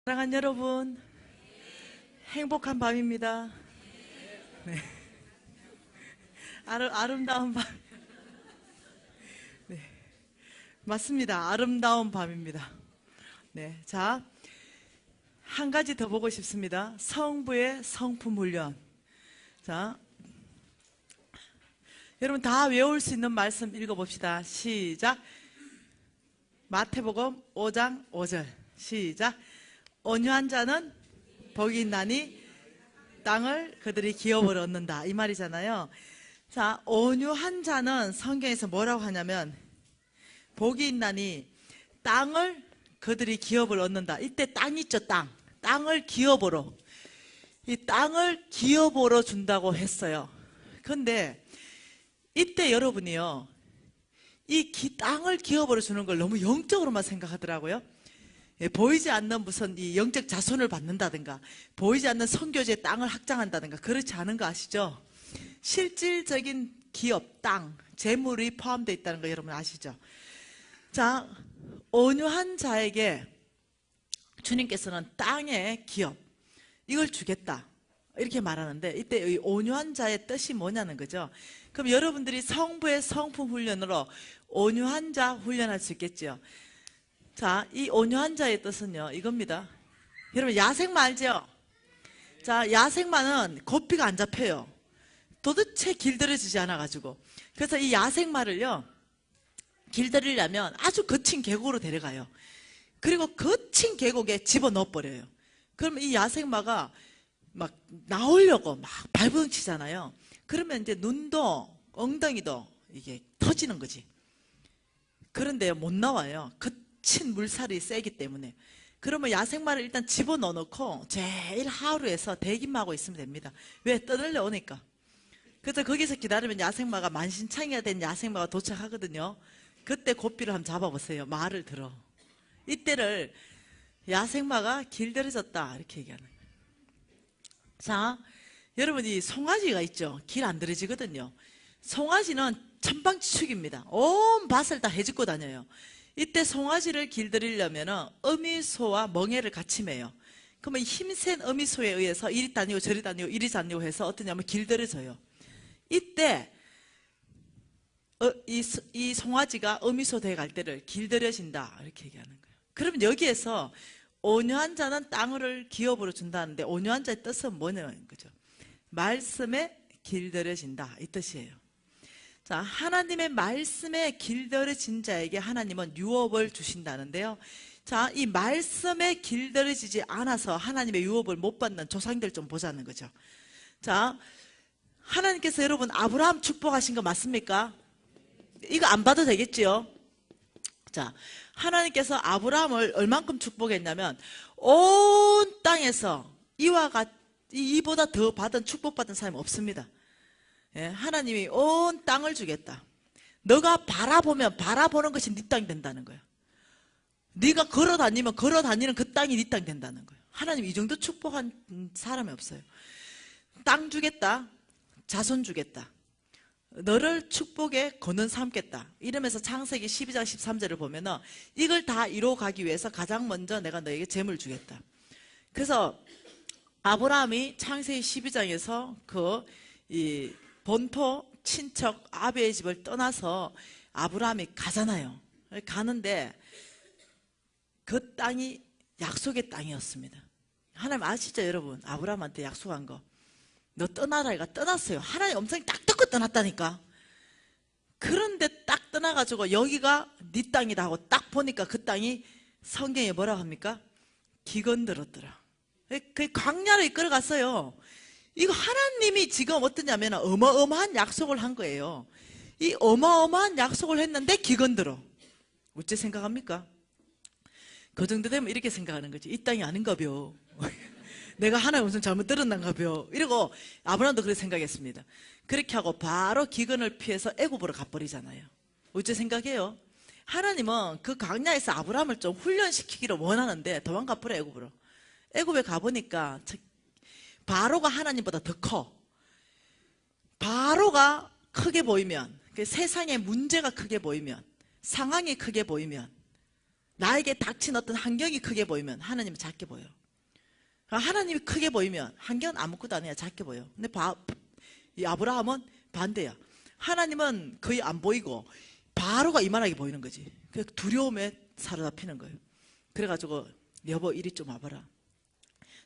사랑하는 여러분, 행복한 밤입니다. 네. 아름다운 밤. 네. 맞습니다. 아름다운 밤입니다. 네. 자, 한 가지 더 보고 싶습니다. 성부의 성품 훈련. 자, 여러분 다 외울 수 있는 말씀 읽어봅시다. 시작. 마태복음 5장 5절. 시작. 온유한 자는 복이 있나니 땅을 그들이 기업으로 얻는다. 이 말이잖아요. 자, 온유한 자는 성경에서 뭐라고 하냐면 복이 있나니 땅을 그들이 기업을 얻는다. 이때 땅 있죠, 땅. 땅을 기업으로. 이 땅을 기업으로 준다고 했어요. 그런데 이때 여러분이요, 이 땅을 기업으로 주는 걸 너무 영적으로만 생각하더라고요. 예, 보이지 않는 무슨 이 영적 자손을 받는다든가, 보이지 않는 선교지의 땅을 확장한다든가, 그렇지 않은 거 아시죠? 실질적인 기업, 땅, 재물이 포함되어 있다는 거 여러분 아시죠? 자, 온유한 자에게 주님께서는 땅의 기업, 이걸 주겠다, 이렇게 말하는데, 이때 이 온유한 자의 뜻이 뭐냐는 거죠. 그럼 여러분들이 성부의 성품 훈련으로 온유한 자 훈련할 수 있겠죠. 자, 이 온유한 자의 뜻은요, 이겁니다. 여러분, 야생마 알죠? 자, 야생마는 고삐가 안 잡혀요. 도대체 길들여지지 않아가지고. 그래서 이 야생마를요, 길들이려면 아주 거친 계곡으로 데려가요. 그리고 거친 계곡에 집어넣어버려요. 그러면 이 야생마가 막 나오려고 막 발버둥치잖아요. 그러면 이제 눈도 엉덩이도 이게 터지는 거지. 그런데 못 나와요. 거친 물살이 세기 때문에. 그러면 야생마를 일단 집어넣어 놓고 제일 하루에서 대기만 하고 있으면 됩니다. 왜? 떠들려 오니까. 그래서 거기서 기다리면 야생마가, 만신창이가 된 야생마가 도착하거든요. 그때 고삐를 한번 잡아보세요. 말을 들어. 이때를 야생마가 길들여졌다, 이렇게 얘기하는 거예요. 자, 여러분, 이 송아지가 있죠. 길 안 들여지거든요. 송아지는 천방지축입니다. 온 밭을 다 헤집고 다녀요. 이때 송아지를 길들이려면 어미소와 멍에를 같이 매요. 그러면 힘센 어미소에 의해서 이리 다니고 저리 다니고 이리 다니고 해서 어떠냐면 길들여져요. 이때 이 송아지가 어미소 돼 갈 때를 길들여진다, 이렇게 얘기하는 거예요. 그러면 여기에서 온유한 자는 땅을 기업으로 준다는데, 온유한 자의 뜻은 뭐냐는 거죠. 말씀에 길들여진다, 이 뜻이에요. 자, 하나님의 말씀에 길들여진 자에게 하나님은 유업을 주신다는데요. 자, 이 말씀에 길들여지지 않아서 하나님의 유업을 못 받는 조상들 좀 보자는 거죠. 자, 하나님께서 여러분 아브라함 축복하신 거 맞습니까? 이거 안 봐도 되겠지요? 자, 하나님께서 아브라함을 얼만큼 축복했냐면 온 땅에서 이보다 더 받은, 축복받은 사람이 없습니다. 예, 하나님이 온 땅을 주겠다. 너가 바라보는 것이 네 땅이 된다는 거야. 네가 걸어다니면 걸어다니는 그 땅이 네 땅이 된다는 거예요. 하나님 이 정도 축복한 사람이 없어요. 땅 주겠다, 자손 주겠다, 너를 축복의 권원 삼겠다, 이러면서 창세기 12장 13절을 보면은 이걸 다 이루어가기 위해서 가장 먼저 내가 너에게 재물 주겠다. 그래서 아브라함이 창세기 12장에서 이 본토 친척 아베의 집을 떠나서 아브라함이 가잖아요. 가는데 그 땅이 약속의 땅이었습니다. 하나님 아시죠, 여러분? 아브라함한테 약속한 거. 너 떠나라, 이가 떠났어요. 하나님 엄청 딱 듣고 떠났다니까. 그런데 딱 떠나가지고 여기가 네 땅이다 하고 딱 보니까 그 땅이, 성경에 뭐라고 합니까? 기건들었더라. 그 광야로 이끌어갔어요. 이거 하나님이 지금 어떠냐면 어마어마한 약속을 한 거예요. 이 어마어마한 약속을 했는데 기건들어. 어째 생각합니까? 그 정도 되면 이렇게 생각하는 거지. 이 땅이 아닌가 벼. 내가 하나님 무슨 잘못 들었는가 벼. 이러고 아브라함도 그렇게 생각했습니다. 그렇게 하고 바로 기근을 피해서 애굽으로 가버리잖아요. 어째 생각해요? 하나님은 그 광야에서 아브라함을 좀 훈련시키기를 원하는데 도망가버려, 애굽으로. 애굽에 가보니까 바로가 하나님보다 더 커. 바로가 크게 보이면, 세상에 문제가 크게 보이면, 상황이 크게 보이면 나에게 닥친 어떤 환경이 크게 보이면 하나님은 작게 보여. 하나님이 크게 보이면 환경은 아무것도 아니야. 작게 보여. 근데 이 아브라함은 반대야. 하나님은 거의 안 보이고 바로가 이만하게 보이는 거지. 그 두려움에 사로잡히는 거예요. 그래가지고 여보 이리 좀 와봐라.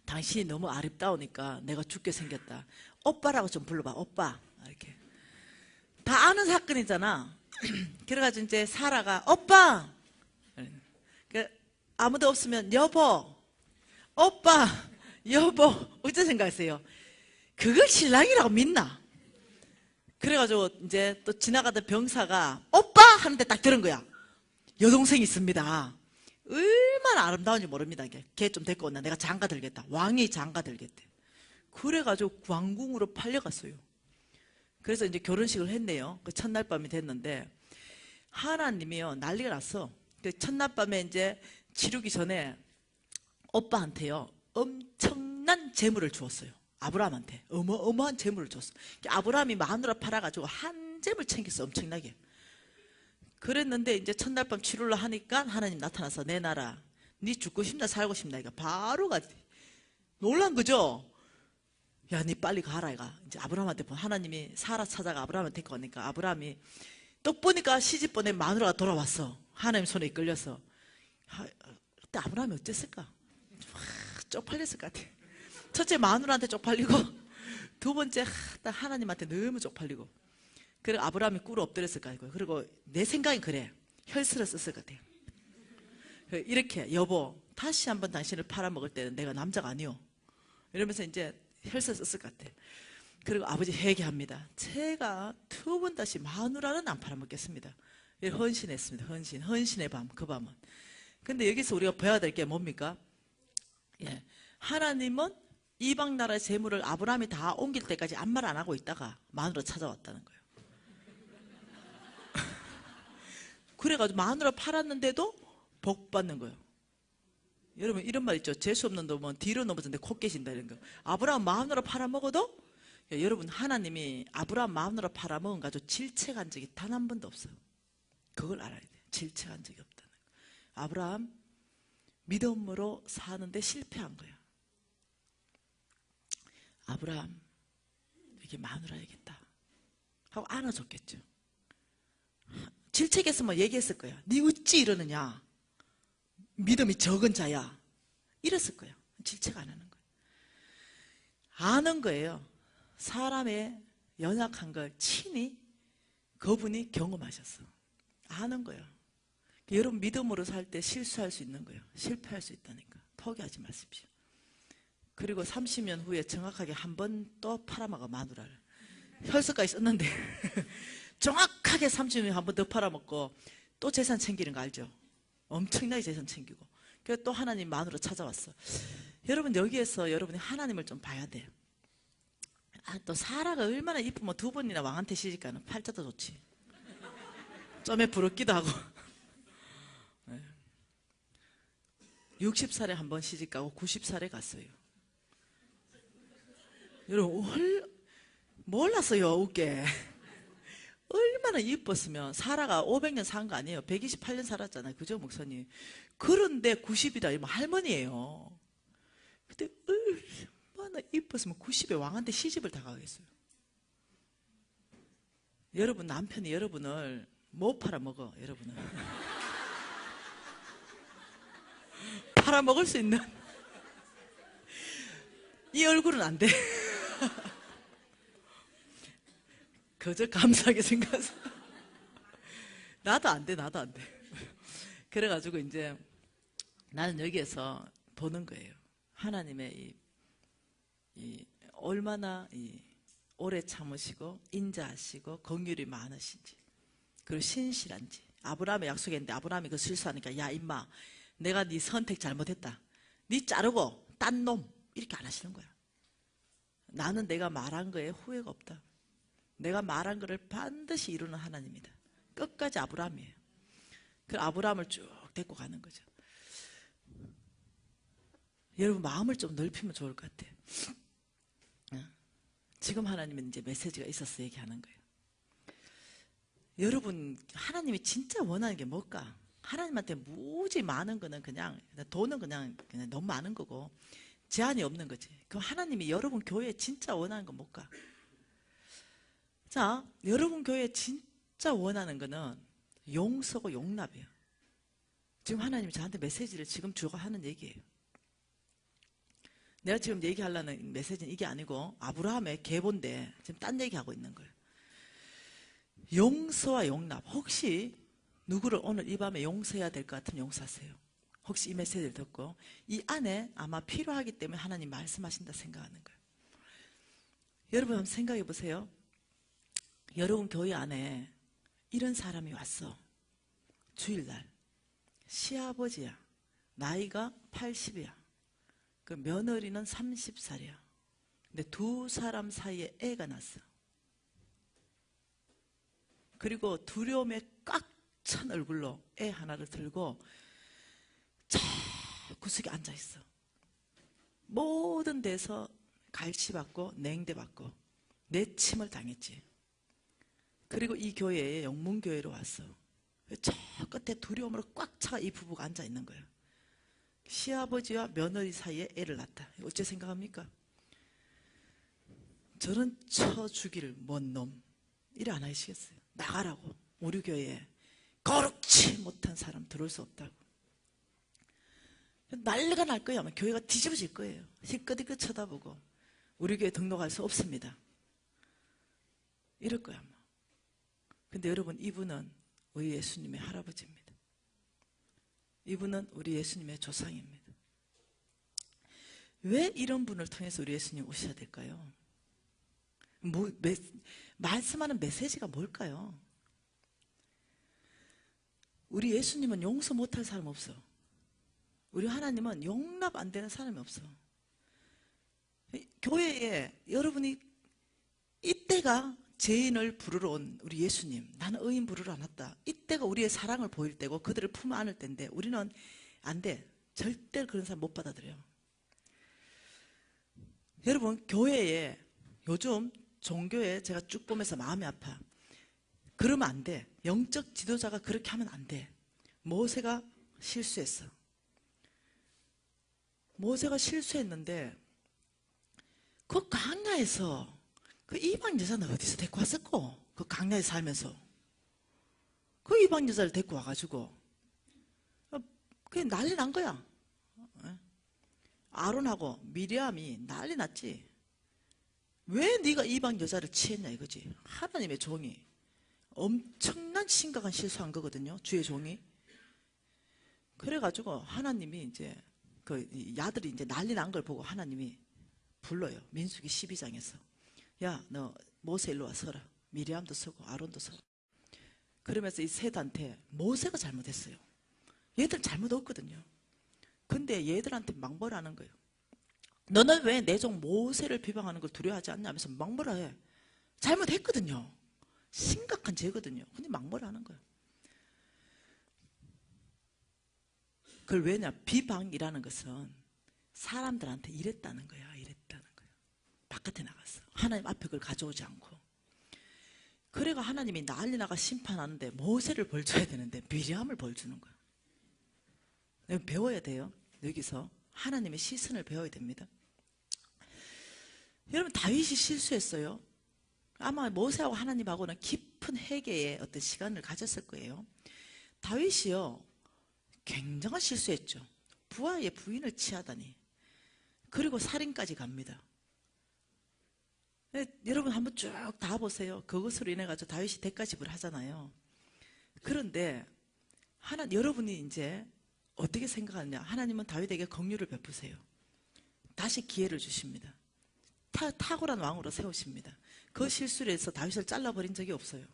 당신이 너무 아름다우니까 내가 죽게 생겼다. 오빠라고 좀 불러봐. 오빠. 이렇게 다 아는 사건이잖아. 그래가지고 이제 사라가 오빠. 아무도 없으면 여보, 오빠, 여보. 어째 생각하세요? 그걸 신랑이라고 믿나? 그래가지고 이제 또 지나가던 병사가 오빠 하는데 딱 들은 거야. 여동생이 있습니다. 얼마나 아름다운지 모릅니다. 걔 좀 데리고 온다. 내가 장가 들겠다. 왕이 장가 들겠대. 그래가지고 왕궁으로 팔려갔어요. 그래서 이제 결혼식을 했네요. 그 첫날 밤이 됐는데 하나님이요 난리가 났어. 그 첫날 밤에 이제 치르기 전에 오빠한테요 엄청난 재물을 주었어요. 아브라함한테 어마어마한 재물을 줬어. 아브라함이 마누라 팔아가지고 한 재물 챙겼어. 엄청나게. 그랬는데 이제 첫날 밤 치르려 하니까 하나님 나타나서 내 나라 네 죽고 싶나 살고 싶나 이거 바로 가지. 놀란 거죠. 야, 니 빨리 가라 이가. 이제 아브라함한테 하나님이 사라 찾아가 아브라함한테 거니까 아브라함이 또 보니까 시집 보낸 마누라가 돌아왔어. 하나님 손에 이끌려서. 그때 아브라함이 어땠을까? 쪽팔렸을 것 같아. 첫째 마누라한테 쪽팔리고 두 번째 하나님한테 너무 쪽팔리고. 그리고 아브라함이 꿇어 엎드렸을 거 아니고요. 그리고 내 생각이 그래. 혈서를 썼을 것 같아요. 이렇게 여보 다시 한번 당신을 팔아먹을 때는 내가 남자가 아니오. 이러면서 이제 혈서 썼을 것 같아. 그리고 아버지 회개합니다. 제가 두 번 다시 마누라는 안 팔아먹겠습니다. 헌신했습니다. 헌신의 밤, 그 밤은. 근데 여기서 우리가 봐야 될 게 뭡니까? 예. 하나님은 이방 나라의 재물을 아브라함이 다 옮길 때까지 아무 말 안 하고 있다가 마누라 찾아왔다는 거예요. 그래가지고 마누라 팔았는데도 복 받는 거예요. 여러분 이런 말 있죠. 재수 없는 놈은 뒤로 넘어졌는데 코 깨진다 이런 거. 아브라함 마누라 팔아먹어도 여러분 하나님이 아브라함 마누라 팔아먹은 가지고 질책한 적이 단 한 번도 없어요. 그걸 알아야 돼. 질책한 적이 없다는 거. 아브라함 믿음으로 사는데 실패한 거야. 아브라함 이렇게 마누라야겠다 하고 안아줬겠죠. 질책했으면 얘기했을 거야. 네 어찌 이러느냐. 믿음이 적은 자야. 이랬을 거야. 질책 안 하는 거야. 아는 거예요. 사람의 연약한 걸 친히 그분이 경험하셨어. 아는 거예요. 여러분 믿음으로 살 때 실수할 수 있는 거예요. 실패할 수 있다니까. 포기하지 마십시오. 그리고 30년 후에 정확하게 한 번 또 팔아먹어 마누라를. 혈서까지 썼는데 정확하게 30년 후에 한 번 더 팔아먹고 또 재산 챙기는 거 알죠? 엄청나게 재산 챙기고. 그래서 또 하나님 마누라 찾아왔어. 여러분 여기에서 여러분이 하나님을 좀 봐야 돼. 또 사라가 얼마나 이쁘면 두 번이나 왕한테 시집가는 팔자도 좋지. 좀에 부럽기도 하고. 60살에 한 번 시집가고 90살에 갔어요. 여러분 몰랐어요. 웃게. 얼마나 이뻤으면. 사라가 500년 산 거 아니에요. 128년 살았잖아요. 그죠 목사님. 그런데 90이다 이러면 할머니예요. 근데 얼마나 이뻤으면 90에 왕한테 시집을 다 가겠어요. 여러분 남편이 여러분을 못 팔아먹어. 여러분을 팔아먹을 수 있는 이 얼굴은 안 돼. 그저 감사하게 생각해서 나도 안 돼. 나도 안 돼. 그래가지고 이제 나는 여기에서 보는 거예요. 하나님의 이 얼마나 오래 참으시고 인자하시고 긍휼이 많으신지 그리고 신실한지. 아브라함의 약속했는데 아브라함이 그 실수하니까 야 임마 내가 네 선택 잘못했다. 네 자르고 딴 놈 이렇게 안 하시는 거야. 나는 내가 말한 거에 후회가 없다. 내가 말한 거를 반드시 이루는 하나님이다. 끝까지 아브라함이에요. 그 아브라함을 쭉 데리고 가는 거죠. 여러분 마음을 좀 넓히면 좋을 것 같아요. 지금 하나님은 이제 메시지가 있어서 얘기하는 거예요. 여러분 하나님이 진짜 원하는 게 뭘까? 하나님한테 무지 많은 거는 그냥 돈은 그냥 너무 많은 거고 제한이 없는 거지. 그럼 하나님이 여러분 교회에 진짜 원하는 거 못 가. 자, 여러분 교회에 진짜 원하는 거는 용서고 용납이에요. 지금 하나님이 저한테 메시지를 지금 주고 하는 얘기예요. 내가 지금 얘기하려는 메시지는 이게 아니고 아브라함의 계보인데 지금 딴 얘기하고 있는 거예요. 용서와 용납. 혹시 누구를 오늘 이 밤에 용서해야 될 것 같으면 용서하세요. 혹시 이 메시지를 듣고 이 안에 아마 필요하기 때문에 하나님 말씀하신다 생각하는 거예요. 여러분 한번 생각해 보세요. 여러분 교회 안에 이런 사람이 왔어. 주일날 시아버지야. 나이가 80이야. 그 며느리는 30살이야. 근데 두 사람 사이에 애가 났어. 그리고 두려움에 꽉 찬 얼굴로 애 하나를 들고 저 구석에 앉아있어. 모든 데서 갈취받고 냉대받고 내침을 당했지. 그리고 이 교회에 영문교회로 왔어. 저 끝에 두려움으로 꽉 차 이 부부가 앉아있는 거예요. 시아버지와 며느리 사이에 애를 낳았다. 어째 생각합니까? 저런 쳐 죽이를 뭔 놈. 이래 안 하시겠어요? 나가라고. 우리 교회에 거룩치 못한 사람 들어올 수 없다고. 난리가 날 거예요. 아마 교회가 뒤집어질 거예요. 희끗희끗 쳐다보고 우리 교회 등록할 수 없습니다. 이럴 거야 아마. 근데 여러분 이분은 우리 예수님의 할아버지입니다. 이분은 우리 예수님의 조상입니다. 왜 이런 분을 통해서 우리 예수님 오셔야 될까요? 말씀하는 메시지가 뭘까요? 우리 예수님은 용서 못할 사람 없어. 우리 하나님은 용납 안 되는 사람이 없어. 교회에 여러분이 이때가 죄인을 부르러 온 우리 예수님, 나는 의인 부르러 안 왔다. 이때가 우리의 사랑을 보일 때고 그들을 품 안을 때인데 우리는 안 돼. 절대 그런 사람 못 받아들여요. 여러분 교회에 요즘 종교에 제가 쭉 보면서 마음이 아파. 그러면 안 돼. 영적 지도자가 그렇게 하면 안 돼. 모세가 실수했어. 모세가 실수했는데 그 광야에서 그 이방 여자는 어디서 데리고 왔었고? 그 광야에 살면서 그 이방 여자를 데리고 와가지고 그게 난리 난 거야. 아론하고 미리암이 난리 났지. 왜 네가 이방 여자를 취했냐 이거지. 하나님의 종이 엄청난 심각한 실수한 거거든요. 주의 종이. 그래가지고 하나님이 이제 그 야들이 이제 난리 난 걸 보고 하나님이 불러요. 민수기 12장에서 야, 너 모세 일로 와 서라. 미리암도 서고 아론도 서고. 그러면서 이 셋한테 모세가 잘못했어요. 얘들 잘못 없거든요. 근데 얘들한테 막뭐라는 거예요. 너는 왜 내 종 모세를 비방하는 걸 두려워하지 않냐면서 막뭐라 해. 잘못했거든요. 심각한 죄거든요. 근데 막뭐라 하는 거예요. 그걸 왜냐? 비방이라는 것은 사람들한테 이랬다는 거야. 이랬다는 거야. 바깥에 나갔어. 하나님 앞에 그걸 가져오지 않고. 그래가 하나님이 난리 나가 심판하는데 모세를 벌 줘야 되는데 미리암을 벌 주는 거야. 배워야 돼요. 여기서 하나님의 시선을 배워야 됩니다. 여러분 다윗이 실수했어요. 아마 모세하고 하나님하고는 깊은 회개의 어떤 시간을 가졌을 거예요. 다윗이요 굉장한 실수했죠. 부하의 부인을 취하다니. 그리고 살인까지 갑니다. 여러분 한번 쭉 다 보세요. 그것으로 인해 가지고 다윗이 대가집을 하잖아요. 그런데 여러분이 이제 어떻게 생각하느냐? 하나님은 다윗에게 긍휼을 베푸세요. 다시 기회를 주십니다. 탁월한 왕으로 세우십니다. 그 실수를 해서 다윗을 잘라버린 적이 없어요.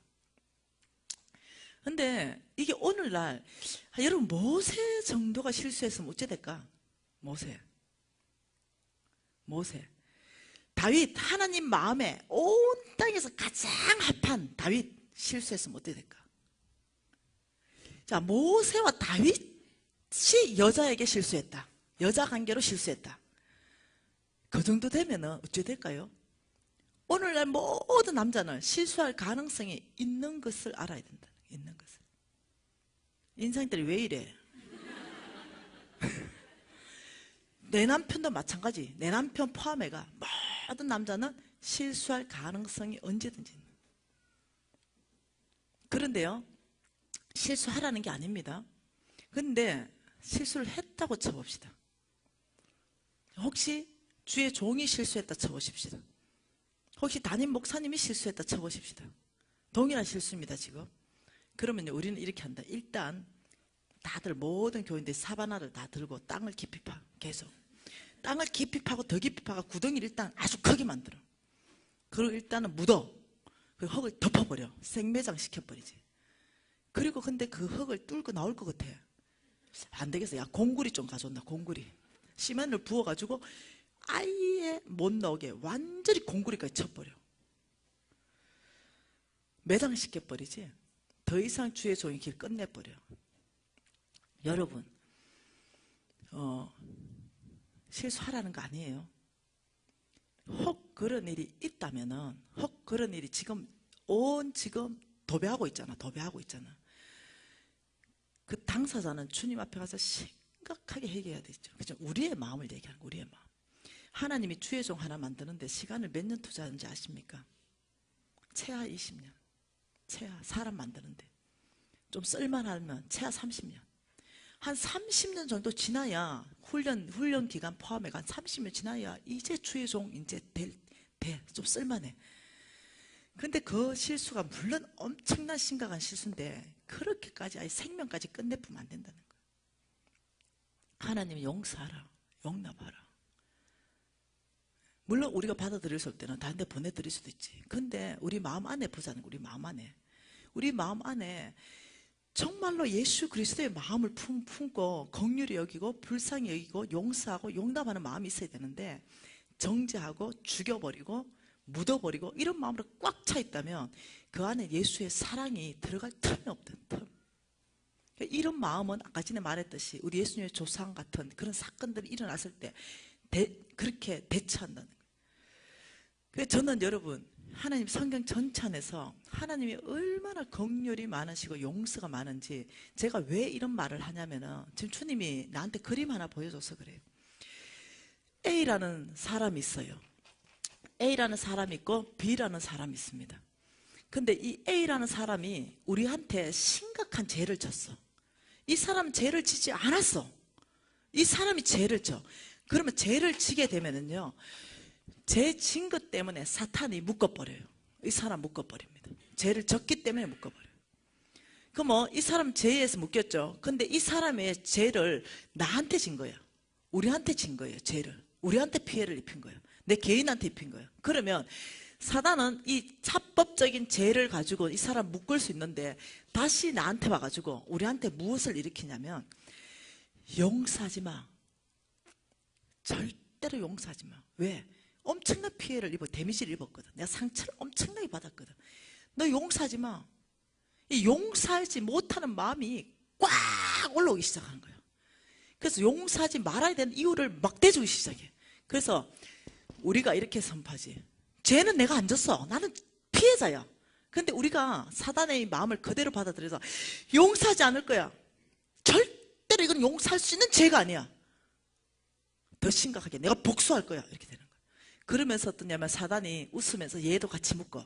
근데 이게 오늘날 여러분 모세 정도가 실수했으면 어째 될까? 모세 다윗 하나님 마음에 온 땅에서 가장 합한 다윗 실수했으면 어떻게 될까? 자, 모세와 다윗이 여자에게 실수했다. 여자 관계로 실수했다. 그 정도 되면은 어찌 될까요? 오늘날 모든 남자는 실수할 가능성이 있는 것을 알아야 된다. 있는 것을. 인상들이 왜 이래? 내 남편도 마찬가지. 내 남편 포함해가 모든 남자는 실수할 가능성이 언제든지 있는. 그런데요, 실수하라는 게 아닙니다. 근데 실수를 했다고 쳐봅시다. 혹시 주의 종이 실수했다 쳐보십시다. 혹시 담임 목사님이 실수했다 쳐보십시다. 동일한 실수입니다, 지금. 그러면요, 우리는 이렇게 한다. 일단 다들 모든 교인들이 사바나를 다 들고 땅을 깊이 파. 계속 땅을 깊이 파고 더 깊이 파고 구덩이를 일단 아주 크게 만들어. 그리고 일단은 묻어. 그 흙을 덮어버려. 생매장 시켜버리지. 그리고 근데 그 흙을 뚫고 나올 것 같아. 안 되겠어. 야, 공구리 좀 가져온다. 공구리. 시멘을 부어가지고 아예 못 나오게 완전히 공구리까지 쳐버려. 매장시켜버리지. 더 이상 주의 종의 길 끝내버려. 여러분, 실수하라는 거 아니에요. 혹 그런 일이 있다면은, 혹 그런 일이 지금 도배하고 있잖아. 도배하고 있잖아. 그 당사자는 주님 앞에 가서 심각하게 회개해야 되죠. 그죠? 우리의 마음을 얘기하는 거예요. 우리의 마음. 하나님이 주의 종 하나 만드는데 시간을 몇 년 투자하는지 아십니까? 최하 20년. 최하 사람 만드는데 좀 쓸만하면 최하 30년. 한 30년 정도 지나야 훈련 기간 포함해 한 30년 지나야 이제 주의 종 이제 좀 쓸만해. 근데 그 실수가 물론 엄청난 심각한 실수인데 그렇게까지 아예 생명까지 끝내보면 안 된다는 거예요. 하나님이 용서하라, 용납하라. 물론 우리가 받아들일 수 없을 때는 다른 데 보내드릴 수도 있지. 근데 우리 마음 안에 보자는 거예요. 우리 마음 안에 정말로 예수 그리스도의 마음을 품고 긍휼히 여기고 불쌍히 여기고 용서하고 용납하는 마음이 있어야 되는데 정죄하고 죽여버리고 묻어버리고 이런 마음으로 꽉 차 있다면 그 안에 예수의 사랑이 들어갈 틈이 없던 틈. 이런 마음은 아까 전에 말했듯이 우리 예수님의 조상 같은 그런 사건들이 일어났을 때 그렇게 대처한다는 거예요. 그래서 저는 여러분 하나님 성경 전체에서 하나님이 얼마나 긍휼이 많으시고 용서가 많은지 제가 왜 이런 말을 하냐면은 지금 주님이 나한테 그림 하나 보여줘서 그래요. A라는 사람이 있어요. A라는 사람이 있고 B라는 사람이 있습니다. 근데 이 A라는 사람이 우리한테 심각한 죄를 졌어. 이 사람은 죄를 지지 않았어. 이 사람이 죄를 져. 그러면 죄를 지게 되면은요, 죄 진 것 때문에 사탄이 묶어버려요. 이 사람 묶어버립니다. 죄를 졌기 때문에 묶어버려요. 그럼 이 사람 죄에서 묶였죠. 근데 이 사람의 죄를 나한테 진 거예요. 우리한테 진 거예요. 죄를. 우리한테 피해를 입힌 거예요. 내 개인한테 입힌 거예요. 그러면 사단은 이 합법적인 죄를 가지고 이 사람 묶을 수 있는데 다시 나한테 와가지고 우리한테 무엇을 일으키냐면 용서하지 마. 절대로 용서하지 마. 왜? 엄청난 피해를 데미지를 입었거든. 내가 상처를 엄청나게 받았거든. 너 용서하지 마. 이 용서하지 못하는 마음이 꽉 올라오기 시작하는 거예요. 그래서 용서하지 말아야 되는 이유를 막 대주기 시작해. 그래서 우리가 이렇게 선포하지. 죄는 내가 안 졌어. 나는 피해자야. 근데 우리가 사단의 마음을 그대로 받아들여서 용서하지 않을 거야. 절대로 이건 용서할 수 있는 죄가 아니야. 더 심각하게 내가 복수할 거야. 이렇게 되는 거야. 그러면서 어떠냐면 사단이 웃으면서 얘도 같이 묶어.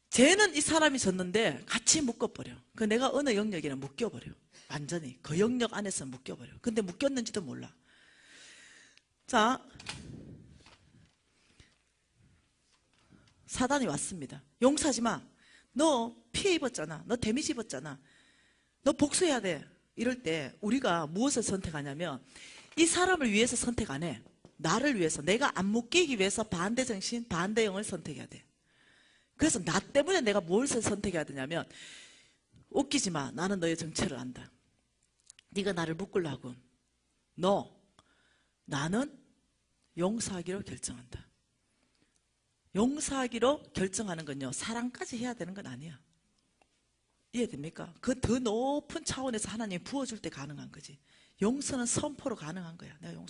죄는 이 사람이 졌는데 같이 묶어버려. 그 내가 어느 영역이나 묶여버려. 완전히 그 영역 안에서 묶여버려. 근데 묶였는지도 몰라. 자, 사단이 왔습니다. 용서하지 마. 너 피해 입었잖아. 너 데미지 입었잖아. 너 복수해야 돼. 이럴 때 우리가 무엇을 선택하냐면 이 사람을 위해서 선택 안 해. 나를 위해서, 내가 안 묶이기 위해서 반대정신, 반대형을 선택해야 돼. 그래서 나 때문에 내가 무엇을 선택해야 되냐면 웃기지 마. 나는 너의 정체를 안다. 네가 나를 묶으려고. 나는 용서하기로 결정한다. 용서하기로 결정하는 건요, 사랑까지 해야 되는 건 아니야. 이해됩니까? 그 더 높은 차원에서 하나님이 부어줄 때 가능한 거지. 용서는 선포로 가능한 거야. 내가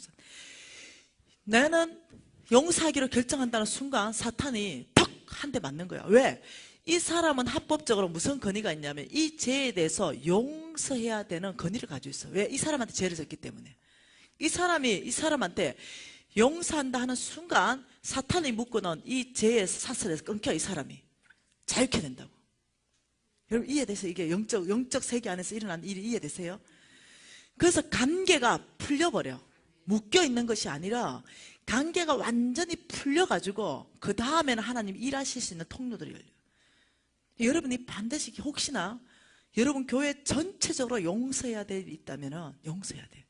나는 용서하기로 결정한다는 순간 사탄이 턱 한 대 맞는 거야. 왜? 이 사람은 합법적으로 무슨 권위가 있냐면 이 죄에 대해서 용서해야 되는 권위를 가지고 있어. 왜? 이 사람한테 죄를 졌기 때문에. 이 사람한테 용서한다 하는 순간 사탄이 묶어놓은 이 죄의 사슬에서 끊겨. 이 사람이 자유케 된다고. 여러분 이해되세요? 이게 영적 세계 안에서 일어난 일이 이해되세요? 그래서 관계가 풀려버려. 묶여있는 것이 아니라 관계가 완전히 풀려가지고 그 다음에는 하나님이 일하실 수 있는 통로들이 열려요. 여러분이 반드시 혹시나 여러분 교회 전체적으로 용서해야 될 일이 있다면 용서해야 돼요.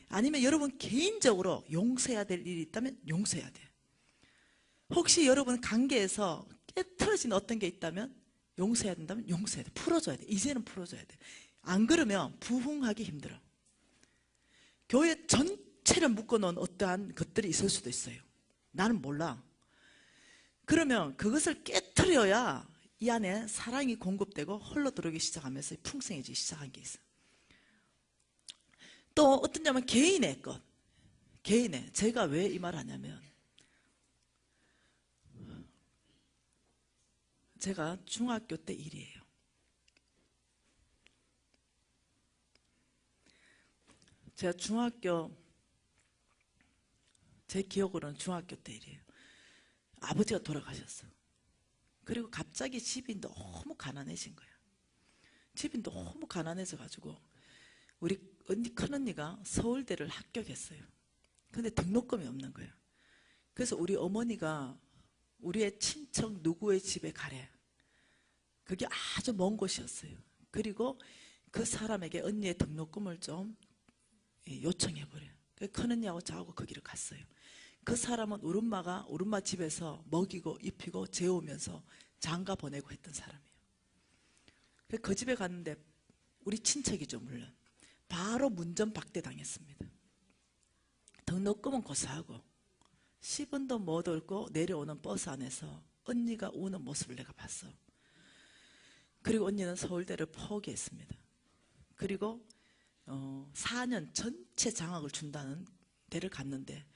아니면 여러분 개인적으로 용서해야 될 일이 있다면 용서해야 돼요. 혹시 여러분 관계에서 깨트러진 어떤 게 있다면 용서해야 된다면 용서해야 돼. 풀어줘야 돼. 이제는 풀어줘야 돼. 안 그러면 부흥하기 힘들어. 교회 전체를 묶어놓은 어떠한 것들이 있을 수도 있어요. 나는 몰라. 그러면 그것을 깨트려야 이 안에 사랑이 공급되고 흘러 들어오기 시작하면서 풍성해지기 시작한 게 있어요. 또 어떠냐면 개인의 것. 개인의. 제가 왜 이 말 하냐면 제가 중학교 때 일이에요. 제가 제 기억으로는 중학교 때 일이에요. 아버지가 돌아가셨어. 그리고 갑자기 집이 너무 가난해진 거야. 집이 너무 가난해져 가지고 우리 큰언니가 서울대를 합격했어요. 근데 등록금이 없는 거야. 그래서 우리 어머니가 우리의 친척 누구의 집에 가래. 그게 아주 먼 곳이었어요. 그리고 그 사람에게 언니의 등록금을 좀 요청해버려요. 큰언니하고 저하고 거기를 갔어요. 그 사람은 우리 엄마 집에서 먹이고 입히고 재우면서 장가 보내고 했던 사람이에요. 그 집에 갔는데 우리 친척이죠 물론. 바로 문전박대 당했습니다. 등록금은 고사하고 10원도 못 얻고 내려오는 버스 안에서 언니가 우는 모습을 내가 봤어. 그리고 언니는 서울대를 포기했습니다. 그리고 4년 전체 장학을 준다는 데를 갔는데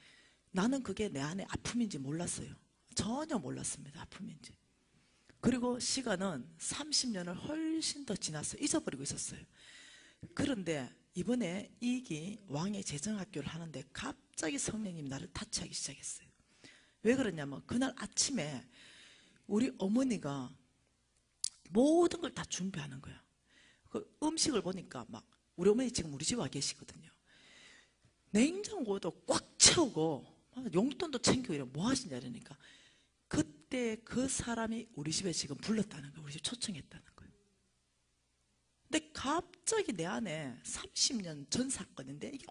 나는 그게 내 안에 아픔인지 몰랐어요. 전혀 몰랐습니다. 아픔인지. 그리고 시간은 30년을 훨씬 더 지났어요. 잊어버리고 있었어요. 그런데 이번에 이기 왕의 재정학교를 하는데 갑자기 성령님 나를 타치하기 시작했어요. 왜 그러냐면 그날 아침에 우리 어머니가 모든 걸 다 준비하는 거야. 그 음식을 보니까 막 우리 어머니 지금 우리 집에 와 계시거든요. 냉장고도 꽉 채우고 용돈도 챙기고 이래 뭐 하시냐 이러니까 그때 그 사람이 우리 집에 지금 불렀다는 거예요. 우리 집 초청했다는 거예요. 근데 갑자기 내 안에 30년 전 사건인데 이게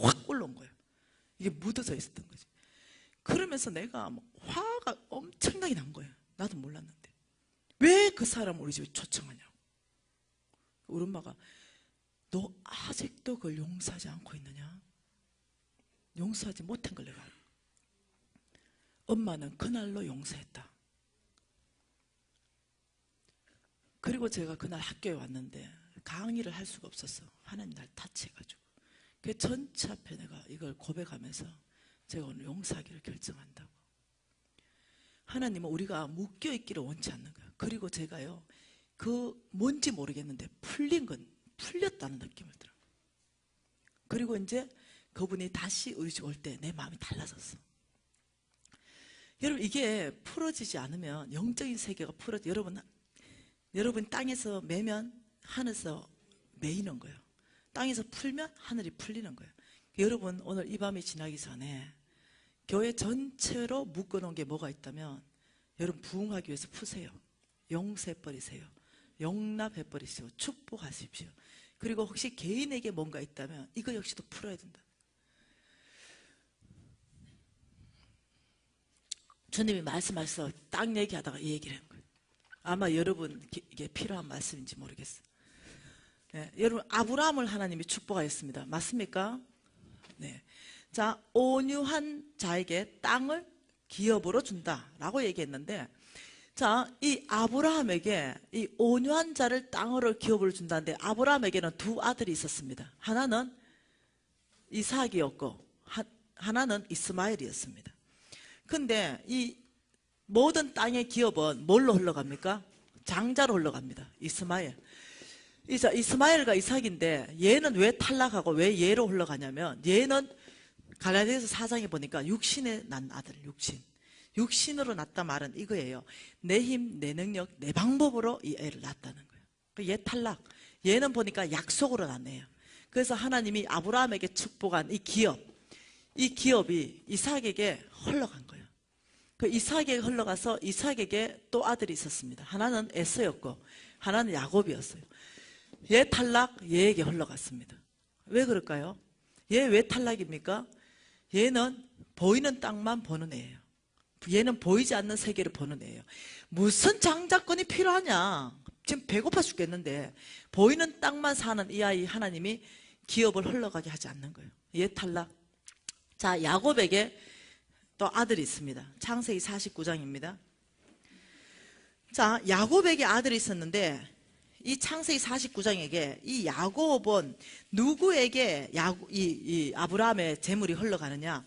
확 올라온 거예요. 이게 묻어져 있었던 거지. 그러면서 내가 막 화가 엄청나게 난 거예요. 나도 몰랐는데 왜 그 사람을 우리 집에 초청하냐고. 우리 엄마가 너 아직도 그걸 용서하지 않고 있느냐? 용서하지 못한 걸 내가 알아. 엄마는 그날로 용서했다. 그리고 제가 그날 학교에 왔는데 강의를 할 수가 없었어. 하나님 날 타치해가지고. 그 전체 앞에 내가 이걸 고백하면서 제가 오늘 용서하기를 결정한다고. 하나님은 우리가 묶여있기를 원치 않는 거야. 그리고 제가요 그 뭔지 모르겠는데 풀렸다는 느낌을 들어요. 그리고 이제 그분이 다시 우리 집 올 때 내 마음이 달라졌어. 여러분 이게 풀어지지 않으면 영적인 세계가 여러분 땅에서 매면 하늘에서 매이는 거예요. 땅에서 풀면 하늘이 풀리는 거예요. 여러분 오늘 이 밤이 지나기 전에 교회 전체로 묶어놓은 게 뭐가 있다면 여러분 부흥하기 위해서 푸세요. 용서해버리세요. 용납해버리시고 축복하십시오. 그리고 혹시 개인에게 뭔가 있다면 이거 역시도 풀어야 된다. 주님이 말씀하셔서 땅 얘기하다가 이 얘기를 한 거예요. 아마 여러분 이게 필요한 말씀인지 모르겠어요. 네, 여러분 아브라함을 하나님이 축복하였습니다. 맞습니까? 네. 자, 온유한 자에게 땅을 기업으로 준다라고 얘기했는데, 자, 이 아브라함에게 이 온유한 자를 땅으로 기업으로 준다는데 아브라함에게는 두 아들이 있었습니다. 하나는 이삭이었고 하나는 이스마엘이었습니다. 근데 이 모든 땅의 기업은 뭘로 흘러갑니까? 장자로 흘러갑니다. 이스마엘. 이스마엘과 이삭인데 얘는 왜 탈락하고 왜 얘로 흘러가냐면 얘는 갈라디아서 4장에 보니까 육신에 난 아들, 육신으로 낳다 말은 이거예요. 내 힘, 내 능력, 내 방법으로 이 애를 낳았다는 거예요. 얘 탈락. 얘는 보니까 약속으로 낳네요. 그래서 하나님이 아브라함에게 축복한 이 기업이 이삭에게 흘러간 거예요. 그 이삭에게 흘러가서 이삭에게 또 아들이 있었습니다. 하나는 에서였고 하나는 야곱이었어요. 얘 탈락, 얘에게 흘러갔습니다. 왜 그럴까요? 얘 왜 탈락입니까? 얘는 보이는 땅만 보는 애예요. 얘는 보이지 않는 세계를 보는 애예요. 무슨 장자권이 필요하냐? 지금 배고파 죽겠는데 보이는 땅만 사는 이 아이 하나님이 기업을 흘러가게 하지 않는 거예요. 얘 탈락. 자, 야곱에게 또 아들이 있습니다. 창세기 49장입니다. 자, 야곱에게 아들이 있었는데 이 창세기 49장에게 이 야곱은 누구에게 이 아브라함의 재물이 흘러가느냐?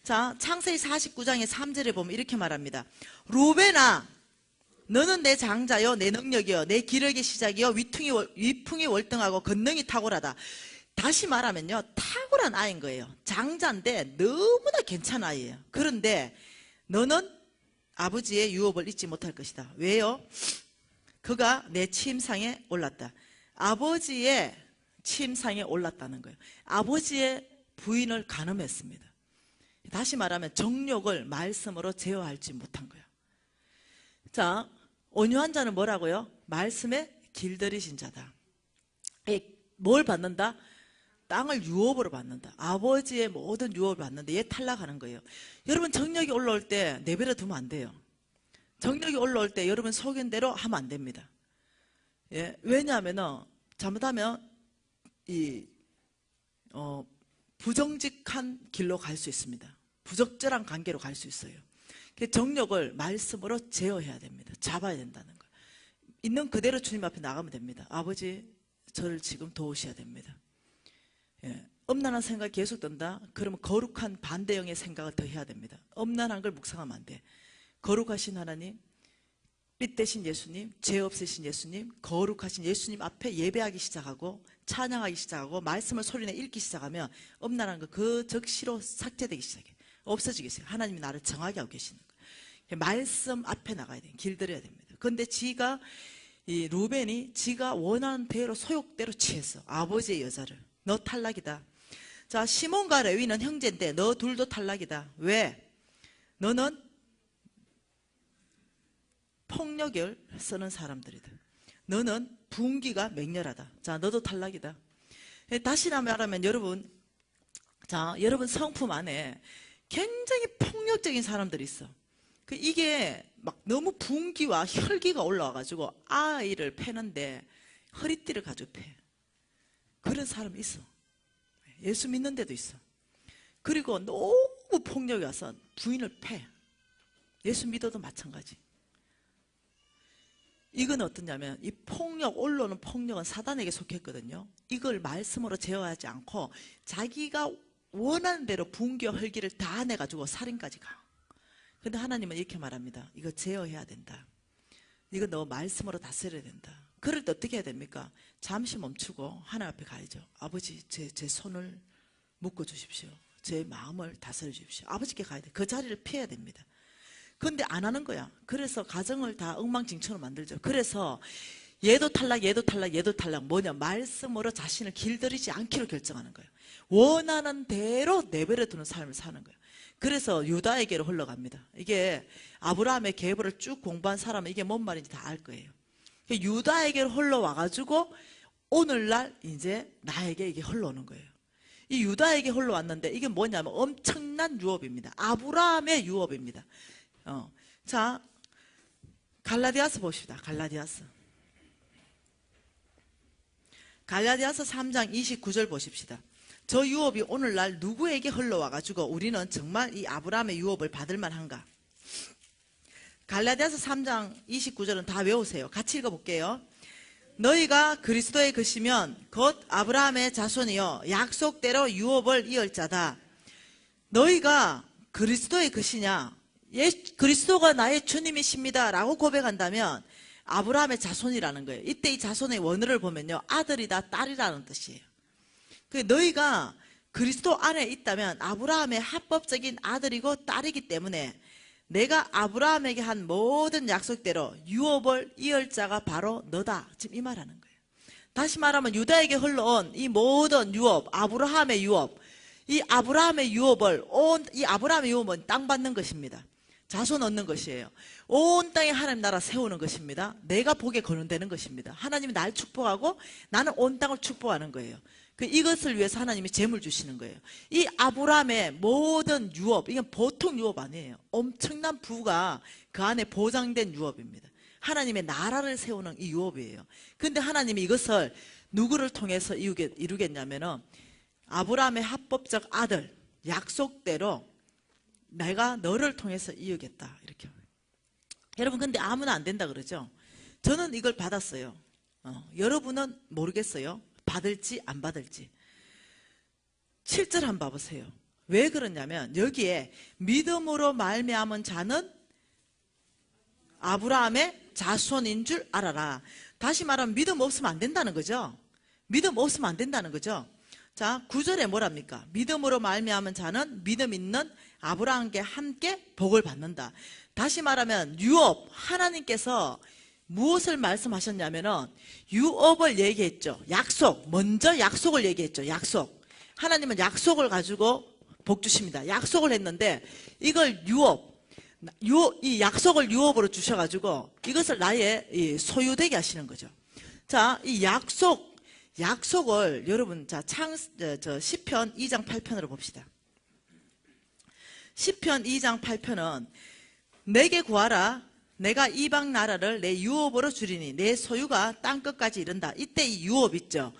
자, 창세기 49장의 3절에 보면 이렇게 말합니다. 루벤아, 너는 내 장자요, 내 능력이요, 내 기력의 시작이요, 위풍이 월등하고 권능이 탁월하다. 다시 말하면요, 탁월한 아이인 거예요. 장자인데 너무나 괜찮은 아이예요. 그런데 너는 아버지의 유업을 잊지 못할 것이다. 왜요? 그가 내 침상에 올랐다. 아버지의 침상에 올랐다는 거예요. 아버지의 부인을 간음했습니다. 다시 말하면 정욕을 말씀으로 제어하지 못한 거예요. 자, 온유한 자는 뭐라고요? 말씀에 길들이신 자다. 뭘 받는다? 땅을 유업으로 받는다. 아버지의 모든 유업을 받는데 얘 탈락하는 거예요. 여러분 정력이 올라올 때 내버려 두면 안 돼요. 정력이 올라올 때 여러분 소견대로 하면 안 됩니다. 예, 왜냐하면 잘못하면 부정직한 길로 갈 수 있습니다. 부적절한 관계로 갈 수 있어요. 정력을 말씀으로 제어해야 됩니다. 잡아야 된다는 거예요. 있는 그대로 주님 앞에 나가면 됩니다. 아버지, 저를 지금 도우셔야 됩니다. 예, 엄난한 생각이 계속 든다? 그러면 거룩한 반대형의 생각을 더 해야 됩니다. 엄난한 걸 묵상하면 안 돼. 거룩하신 하나님, 빛 대신 예수님, 죄 없으신 예수님, 거룩하신 예수님 앞에 예배하기 시작하고 찬양하기 시작하고 말씀을 소리내 읽기 시작하면 엄난한 거 그 적시로 삭제되기 시작해. 없어지기 시작해. 하나님이 나를 정하게 하고 계시는 거예요. 말씀 앞에 나가야 돼요. 길들여야 됩니다. 그런데 이 루벤이 지가 원하는 대로 소욕대로 취했어. 아버지의 여자를. 너 탈락이다. 자, 시몬과 레위는 형제인데 너 둘도 탈락이다. 왜? 너는 폭력을 쓰는 사람들이다. 너는 분기가 맹렬하다. 자, 너도 탈락이다. 다시 말하면 여러분 성품 안에 굉장히 폭력적인 사람들이 있어. 이게 막 너무 분기와 혈기가 올라와가지고 아이를 패는데 허리띠를 가지고 패. 그런 사람이 있어. 예수 믿는 데도 있어. 그리고 너무 폭력이 와서 부인을 패. 예수 믿어도 마찬가지. 이건 어떠냐면 이 올라오는 폭력은 사단에게 속했거든요. 이걸 말씀으로 제어하지 않고 자기가 원하는 대로 분기와 혈기를 다 내가지고 살인까지 가. 근데 하나님은 이렇게 말합니다. 이거 제어해야 된다. 이거 너 말씀으로 다스려야 된다. 그럴 때 어떻게 해야 됩니까? 잠시 멈추고 하나님 앞에 가야죠. 아버지, 제 손을 묶어 주십시오. 제 마음을 다스려 주십시오. 아버지께 가야 돼. 그 자리를 피해야 됩니다. 근데 안 하는 거야. 그래서 가정을 다 엉망진창으로 만들죠. 그래서 얘도 탈락, 얘도 탈락, 얘도 탈락. 뭐냐? 말씀으로 자신을 길들이지 않기로 결정하는 거예요. 원하는 대로 내버려 두는 삶을 사는 거예요. 그래서 유다에게로 흘러갑니다. 이게 아브라함의 계보를 쭉 공부한 사람은 이게 뭔 말인지 다 알 거예요. 유다에게로 흘러와가지고 오늘날 이제 나에게 이게 흘러오는 거예요. 이 유다에게 흘러왔는데 이게 뭐냐면 엄청난 유업입니다. 아브라함의 유업입니다. 자, 갈라디아서 봅시다. 갈라디아서 3장 29절 보십시다. 저 유업이 오늘날 누구에게 흘러와가지고 우리는 정말 이 아브라함의 유업을 받을 만한가? 갈라디아서 3장 29절은 다 외우세요. 같이 읽어볼게요. 너희가 그리스도의 것이면 곧 아브라함의 자손이요 약속대로 유업을 이을 자다. 너희가 그리스도의 것이냐? 그리스도가 나의 주님이십니다 라고 고백한다면 아브라함의 자손이라는 거예요. 이때 이 자손의 원어를 보면요, 아들이다, 딸이라는 뜻이에요. 너희가 그리스도 안에 있다면 아브라함의 합법적인 아들이고 딸이기 때문에 내가 아브라함에게 한 모든 약속대로 유업을 이을 자가 바로 너다. 지금 이 말하는 거예요. 다시 말하면 유다에게 흘러온 이 모든 유업, 아브라함의 유업, 이 아브라함의 유업을 이 아브라함의 유업은 땅 받는 것입니다. 자손 얻는 것이에요. 온 땅에 하나님 나라 세우는 것입니다. 내가 복에 거론되는 것입니다. 하나님이 날 축복하고 나는 온 땅을 축복하는 거예요. 이것을 위해서 하나님이 재물 주시는 거예요. 이 아브라함의 모든 유업, 이건 보통 유업 아니에요. 엄청난 부가 그 안에 보장된 유업입니다. 하나님의 나라를 세우는 이 유업이에요. 근데 하나님이 이것을 누구를 통해서 이루겠냐면은 아브라함의 합법적 아들, 약속대로 내가 너를 통해서 이루겠다. 이렇게. 여러분, 근데 아무나 안 된다 그러죠? 저는 이걸 받았어요. 여러분은 모르겠어요. 받을지 안 받을지. 7절 한번 봐보세요. 왜 그러냐면 여기에 믿음으로 말미암은 자는 아브라함의 자손인 줄 알아라. 다시 말하면 믿음 없으면 안 된다는 거죠. 믿음 없으면 안 된다는 거죠. 자, 9절에 뭐랍니까? 믿음으로 말미암은 자는 믿음 있는 아브라함께 함께 복을 받는다. 다시 말하면 유업, 하나님께서 무엇을 말씀하셨냐면은 유업을 얘기했죠. 약속, 먼저 약속을 얘기했죠. 약속. 하나님은 약속을 가지고 복 주십니다. 약속을 했는데 이걸 이 약속을 유업으로 주셔가지고 이것을 나의 소유되게 하시는 거죠. 자, 이 약속을 여러분, 자, 시편 2장 8편으로 봅시다. 시편 2장 8편은 내게 구하라. 내가 이방 나라를 내 유업으로 주리니 내 소유가 땅끝까지 이른다. 이때 이 유업 있죠.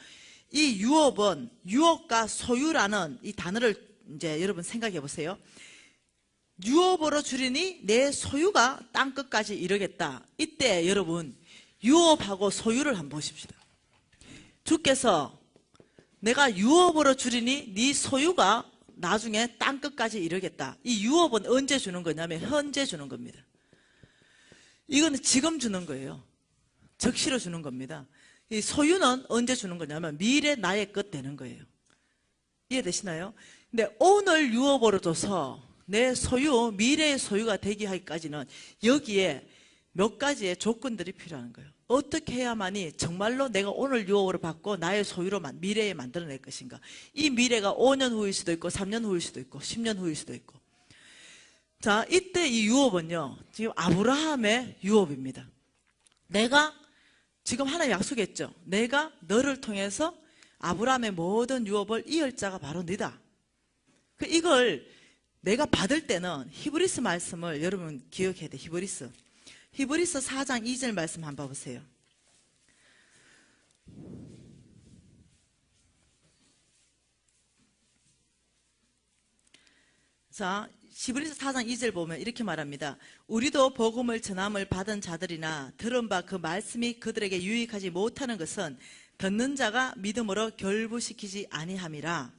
이 유업은 유업과 소유라는 이 단어를 이제 여러분 생각해 보세요. 유업으로 주리니 내 소유가 땅끝까지 이르겠다. 이때 여러분 유업하고 소유를 한번 보십시다. 주께서 내가 유업으로 주리니 네 소유가 나중에 땅끝까지 이르겠다. 이 유업은 언제 주는 거냐면 현재 주는 겁니다. 이거는 지금 주는 거예요. 적시로 주는 겁니다. 이 소유는 언제 주는 거냐면 미래 나의 것 되는 거예요. 이해되시나요? 근데 오늘 유업으로 줘서 내 소유, 미래의 소유가 되게 하기까지는 여기에 몇 가지의 조건들이 필요한 거예요. 어떻게 해야만이 정말로 내가 오늘 유업으로 받고 나의 소유로 미래에 만들어낼 것인가. 이 미래가 5년 후일 수도 있고 3년 후일 수도 있고 10년 후일 수도 있고. 자, 이때 이 유업은요, 지금 아브라함의 유업입니다. 내가 지금 하나 약속했죠. 내가 너를 통해서 아브라함의 모든 유업을 이을 자가 바로 너다. 이걸 내가 받을 때는 히브리스 말씀을 여러분 기억해야 돼. 히브리스 4장 2절 말씀 한번 봐보세요. 자, 히브리서 4장 2절 보면 이렇게 말합니다. 우리도 복음을 전함을 받은 자들이나 들은 바 그 말씀이 그들에게 유익하지 못하는 것은 듣는 자가 믿음으로 결부시키지 아니함이라.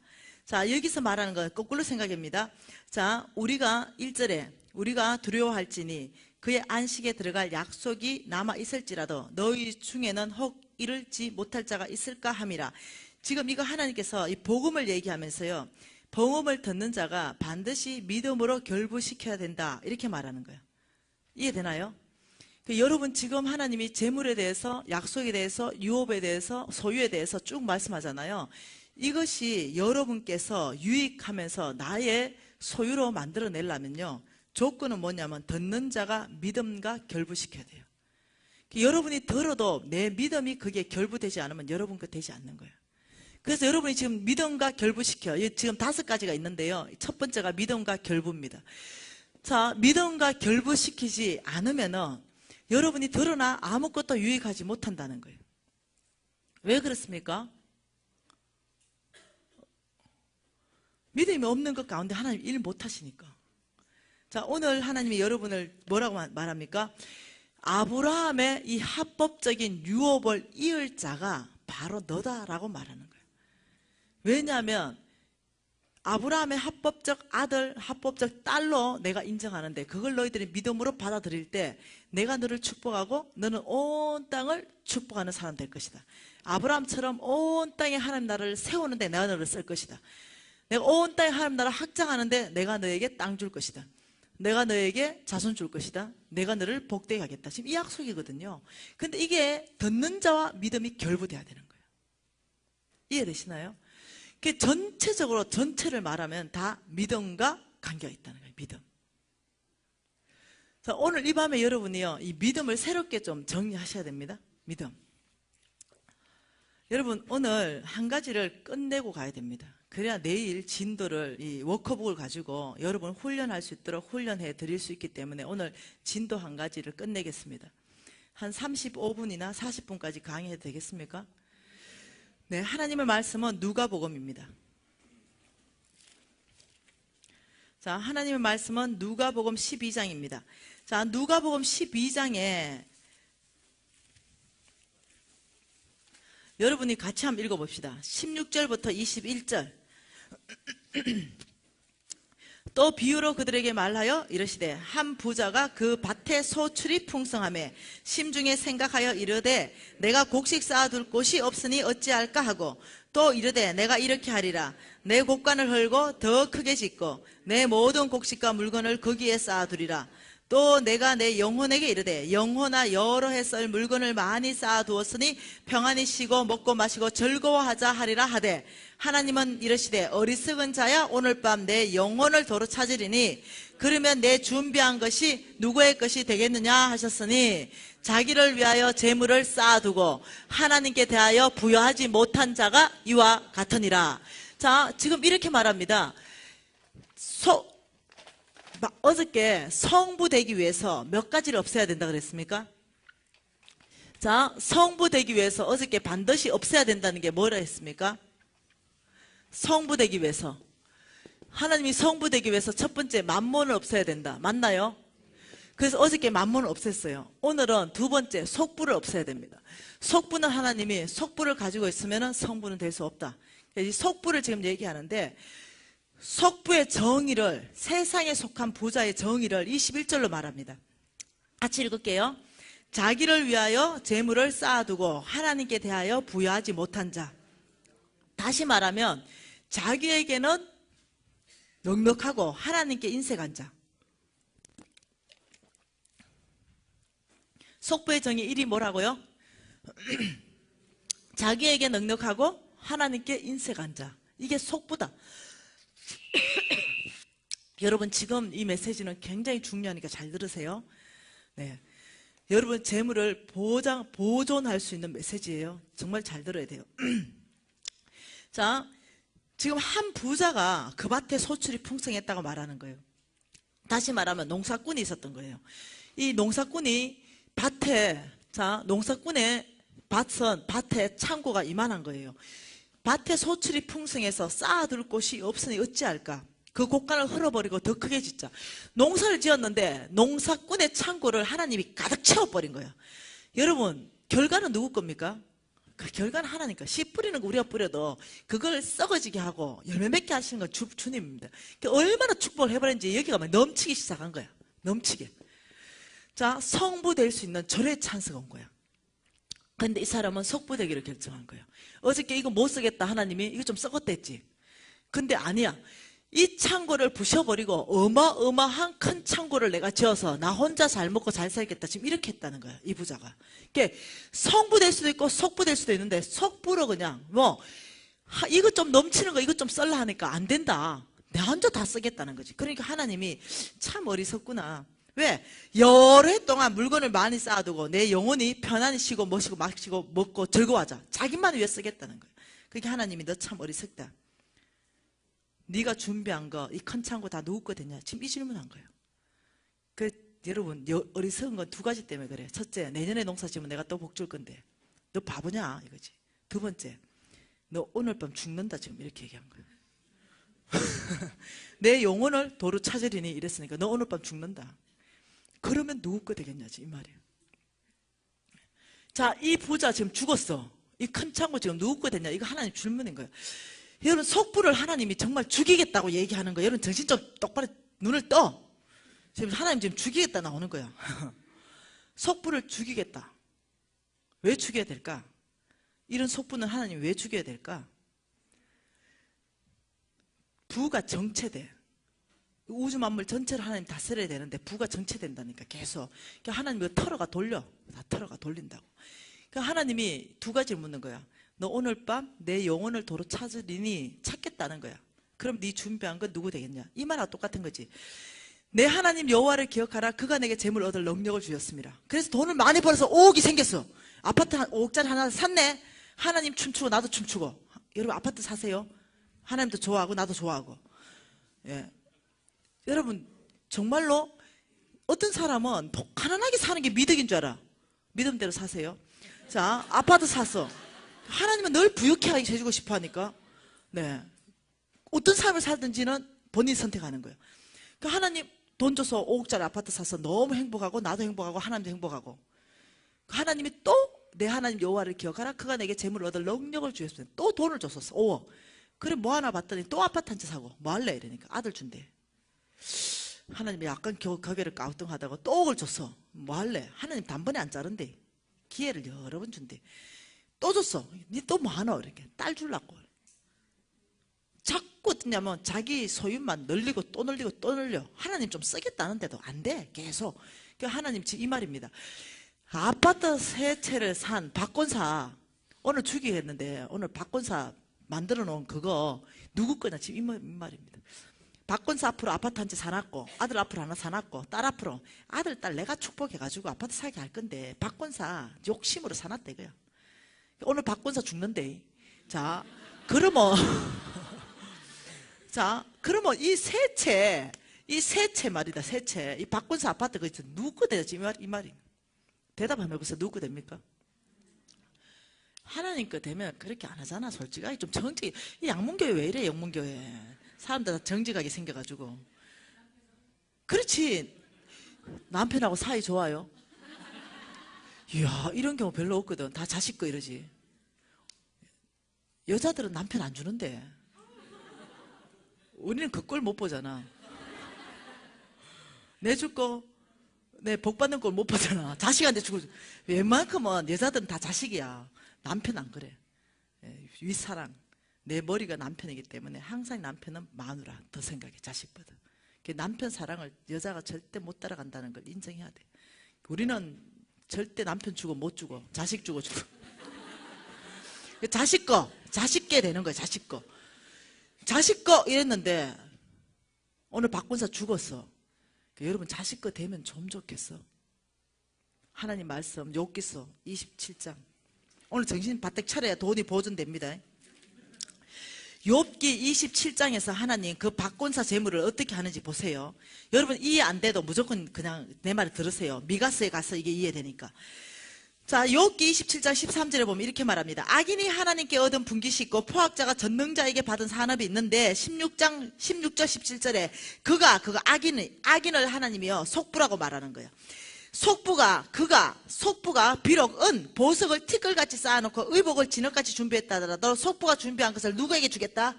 자, 여기서 말하는 건 거꾸로 생각입니다. 자, 우리가 1절에 우리가 두려워할지니 그의 안식에 들어갈 약속이 남아 있을지라도 너희 중에는 혹 이룰지 못할 자가 있을까 함이라. 지금 이거 하나님께서 이 복음을 얘기하면서요, 복음을 듣는 자가 반드시 믿음으로 결부시켜야 된다, 이렇게 말하는 거예요. 이해되나요? 여러분, 지금 하나님이 재물에 대해서, 약속에 대해서, 유업에 대해서, 소유에 대해서 쭉 말씀하잖아요. 이것이 여러분께서 유익하면서 나의 소유로 만들어내려면요, 조건은 뭐냐면 듣는 자가 믿음과 결부시켜야 돼요. 여러분이 들어도 내 믿음이 그게 결부되지 않으면 여러분 거 되지 않는 거예요. 그래서 여러분이 지금 믿음과 결부시켜, 지금 5가지가 있는데요, 첫 번째가 믿음과 결부입니다. 자, 믿음과 결부시키지 않으면은 여러분이 들으나 아무것도 유익하지 못한다는 거예요. 왜 그렇습니까? 믿음이 없는 것 가운데 하나님 일 못하시니까. 자, 오늘 하나님이 여러분을 뭐라고 말합니까? 아브라함의 이 합법적인 유업을 이을 자가 바로 너다라고 말하는 거예요. 왜냐하면 아브라함의 합법적 아들, 합법적 딸로 내가 인정하는데 그걸 너희들이 믿음으로 받아들일 때 내가 너를 축복하고 너는 온 땅을 축복하는 사람 될 것이다. 아브라함처럼 온 땅에 하나님 나라를 세우는데 내가 너를 쓸 것이다. 내가 온 땅에 하나님 나라를 확장하는데 내가 너에게 땅 줄 것이다. 내가 너에게 자손 줄 것이다. 내가 너를 복되게 하겠다. 지금 이 약속이거든요. 근데 이게 듣는 자와 믿음이 결부돼야 되는 거예요. 이해되시나요? 전체적으로 전체를 말하면 다 믿음과 관계가 있다는 거예요. 믿음. 자, 오늘 이 밤에 여러분이요, 이 믿음을 새롭게 좀 정리하셔야 됩니다. 믿음. 여러분, 오늘 한 가지를 끝내고 가야 됩니다. 그래야 내일 진도를, 이 워커북을 가지고 여러분 훈련할 수 있도록 훈련해 드릴 수 있기 때문에 오늘 진도 한 가지를 끝내겠습니다. 한 35분이나 40분까지 강의해도 되겠습니까? 네, 하나님의 말씀은 누가복음입니다. 자, 하나님의 말씀은 누가복음 12장입니다. 자, 누가복음 12장에 여러분이 같이 한번 읽어봅시다. 16절부터 21절. 또 비유로 그들에게 말하여 이르시되 한 부자가 그 밭에 소출이 풍성하매 심중에 생각하여 이르되 내가 곡식 쌓아둘 곳이 없으니 어찌할까 하고 또 이르되 내가 이렇게 하리라 내 곡간을 헐고 더 크게 짓고 내 모든 곡식과 물건을 거기에 쌓아두리라. 또 내가 내 영혼에게 이르되 영혼아 여러 해 썰 물건을 많이 쌓아두었으니 평안히 쉬고 먹고 마시고 즐거워하자 하리라 하되 하나님은 이르시되 어리석은 자야 오늘 밤 내 영혼을 도로 찾으리니 그러면 내 준비한 것이 누구의 것이 되겠느냐 하셨으니 자기를 위하여 재물을 쌓아두고 하나님께 대하여 부여하지 못한 자가 이와 같으니라. 자, 지금 이렇게 말합니다. 어저께 성부되기 위해서 몇 가지를 없애야 된다 그랬습니까? 자, 성부되기 위해서 어저께 반드시 없애야 된다는 게 뭐라 했습니까? 성부되기 위해서. 하나님이 성부되기 위해서 첫 번째 만몬을 없애야 된다. 맞나요? 그래서 어저께 만몬을 없앴어요. 오늘은 두 번째 속부를 없애야 됩니다. 속부는 하나님이 속부를 가지고 있으면 성부는 될 수 없다. 이 속부를 지금 얘기하는데 속부의 정의를, 세상에 속한 부자의 정의를 21절로 말합니다. 같이 읽을게요. 자기를 위하여 재물을 쌓아두고 하나님께 대하여 부여하지 못한 자. 다시 말하면 자기에게는 넉넉하고 하나님께 인색한 자. 속부의 정의 1이 뭐라고요? 자기에게 넉넉하고 하나님께 인색한 자. 이게 속부다. 여러분 지금 이 메시지는 굉장히 중요하니까 잘 들으세요. 네, 여러분 재물을 보존할 수 있는 메시지예요. 정말 잘 들어야 돼요. 자, 지금 한 부자가 그 밭에 소출이 풍성했다고 말하는 거예요. 다시 말하면 농사꾼이 있었던 거예요. 이 농사꾼이 농사꾼의 밭에 창고가 이만한 거예요. 밭에 소출이 풍성해서 쌓아둘 곳이 없으니 어찌할까? 그 곡간을 헐어버리고 더 크게 짓자. 농사를 지었는데 농사꾼의 창고를 하나님이 가득 채워버린 거야. 여러분 결과는 누구 겁니까? 그 결과는 하나니까. 씨 뿌리는 거 우리가 뿌려도 그걸 썩어지게 하고 열매 맺게 하시는 건 주님입니다. 그러니까 얼마나 축복을 해버렸는지 여기가 막 넘치기 시작한 거야. 넘치게. 자, 성부될 수 있는 절호의 찬스가 온 거야. 근데 이 사람은 속부되기를 결정한 거예요. 어저께 이거 못 쓰겠다 하나님이 이거 좀 썩었댔지. 근데 아니야. 이 창고를 부셔버리고 어마어마한 큰 창고를 내가 지어서 나 혼자 잘 먹고 잘 살겠다. 지금 이렇게 했다는 거야. 이 부자가. 그러니까 성부될 수도 있고 속부될 수도 있는데 속부로 그냥 이거 좀 넘치는 거 이거 좀 썰라 하니까 안 된다. 내 혼자 다 쓰겠다는 거지. 그러니까 하나님이 참 어리석구나. 왜? 여러 해 동안 물건을 많이 쌓아두고 내 영혼이 편안히 쉬고 마시고 먹고 즐거워하자. 자기만 위해 쓰겠다는 거예요. 그게 하나님이 너 참 어리석다. 네가 준비한 거 이 큰 창고 다 누구 거 됐냐? 지금 이 질문한 거예요. 여러분 어리석은 건 두 가지 때문에 그래. 첫째, 내년에 농사 지으면 내가 또 복 줄 건데 너 바보냐 이거지. 두 번째, 너 오늘 밤 죽는다 지금 이렇게 얘기한 거예요. 내 영혼을 도로 찾으리니 이랬으니까 너 오늘 밤 죽는다. 그러면 누구 거 되겠냐지 이 말이에요. 자, 이 부자 지금 죽었어. 이 큰 창고 지금 누구 거 됐냐? 이거 하나님 질문인 거예요. 여러분, 속부를 하나님이 정말 죽이겠다고 얘기하는 거예요. 여러분, 정신 좀 똑바로 눈을 떠. 지금 하나님 지금 죽이겠다 나오는 거야. 속부를 죽이겠다. 왜 죽여야 될까? 이런 속부는 하나님 왜 죽여야 될까? 부가 정체돼. 우주 만물 전체를 하나님 다스려야 되는데 부가 정체된다니까, 계속. 그러니까 하나님이 털어가 돌려. 다 털어가 돌린다고. 그러니까 하나님이 두 가지를 묻는 거야. 너 오늘 밤 내 영혼을 도로 찾으리니 찾겠다는 거야. 그럼 네 준비한 건 누구 되겠냐? 이 말하고 똑같은 거지. 내 하나님 여호와를 기억하라. 그가 내게 재물 얻을 능력을 주셨습니다. 그래서 돈을 많이 벌어서 5억이 생겼어. 아파트 5억짜리 하나 샀네. 하나님 춤추고 나도 춤추고. 여러분, 아파트 사세요. 하나님도 좋아하고 나도 좋아하고. 예. 여러분, 정말로 어떤 사람은 가난하게 사는 게 미덕인 줄 알아. 믿음대로 사세요. 자, 아파트 샀어. 하나님은 늘 부유케 하게 해주고 싶어 하니까. 네. 어떤 삶을 살든지는 본인이 선택하는 거예요. 그러니까 하나님 돈 줘서 5억짜리 아파트 사서 너무 행복하고 나도 행복하고 하나님도 행복하고. 하나님이 또 내 하나님 여호와를 기억하라. 그가 내게 재물을 얻을 능력을 주셨습니다. 또 돈을 줬었어. 5억. 그래 뭐 하나 봤더니 또 아파트 한 채 사고. 뭐 할래? 이러니까 아들 준대. 하나님이 약간 가게를 ቃ우뚱하다가 또 5억을 줬어. 뭐 할래? 하나님 단번에 안 자른대. 기회를 여러 번 준대. 또 줬어. 니 또 뭐 하나? 이렇게 딸 줄라고. 자꾸 어떠냐면 자기 소유만 늘리고 또 늘리고 또 늘려. 하나님 좀 쓰겠다는데도 안 돼. 계속. 그러니까 하나님 지금 이 말입니다. 아파트 세 채를 산 박권사 오늘 죽이겠는데 오늘 박권사 만들어 놓은 그거 누구 거냐 지금 이 말입니다. 박권사 앞으로 아파트 한 채 사놨고 아들 앞으로 하나 사놨고 딸 앞으로 아들 딸 내가 축복해가지고 아파트 사게 할 건데 박권사 욕심으로 사놨대 이거야. 오늘 박권사 죽는데. 자 그러면 자 그러면 이 세 채 말이다. 세 채 이 박권사 아파트 그 누구 거 되지 이 말이. 대답 한번 해보세요. 누구 됩니까? 하나님 거 되면 그렇게 안 하잖아. 솔직하게 좀 정직히. 이 양문교회 왜 이래? 양문교회 사람들 다 정직하게 생겨가지고. 그렇지. 남편하고 사이 좋아요? 이야 이런 경우 별로 없거든. 다 자식 거 이러지. 여자들은 남편 안 주는데 우리는 그 꼴 못 보잖아. 내줄 거 내 복 받는 걸 못 보잖아. 자식한테 주고. 웬만큼은 여자들은 다 자식이야. 남편 안 그래. 윗사랑. 내 머리가 남편이기 때문에 항상 남편은 마누라 더 생각해. 자식보다. 남편 사랑을 여자가 절대 못 따라간다는 걸 인정해야 돼. 우리는 절대 남편 주고 못 주고 자식 주고 주고. 자식게 되는 거야. 자식 거 이랬는데 오늘 박권사 죽었어. 여러분 자식 거 되면 좀 좋겠어. 하나님 말씀 욥기서 27장. 오늘 정신 바짝 차려야 돈이 보존됩니다. 욥기 27장에서 하나님 그 박권사 재물을 어떻게 하는지 보세요. 여러분 이해 안 돼도 무조건 그냥 내 말을 들으세요. 미가스에 가서 이게 이해되니까. 자, 욥기 27장 13절에 보면 이렇게 말합니다. 악인이 하나님께 얻은 분깃이 있고 포악자가 전능자에게 받은 산업이 있는데 16절 17절에 그가 악인을 하나님이요 속부라고 말하는 거예요. 속부가 비록 보석을 티끌같이 쌓아놓고 의복을 진흙같이 준비했다 하더라도 속부가 준비한 것을 누구에게 주겠다?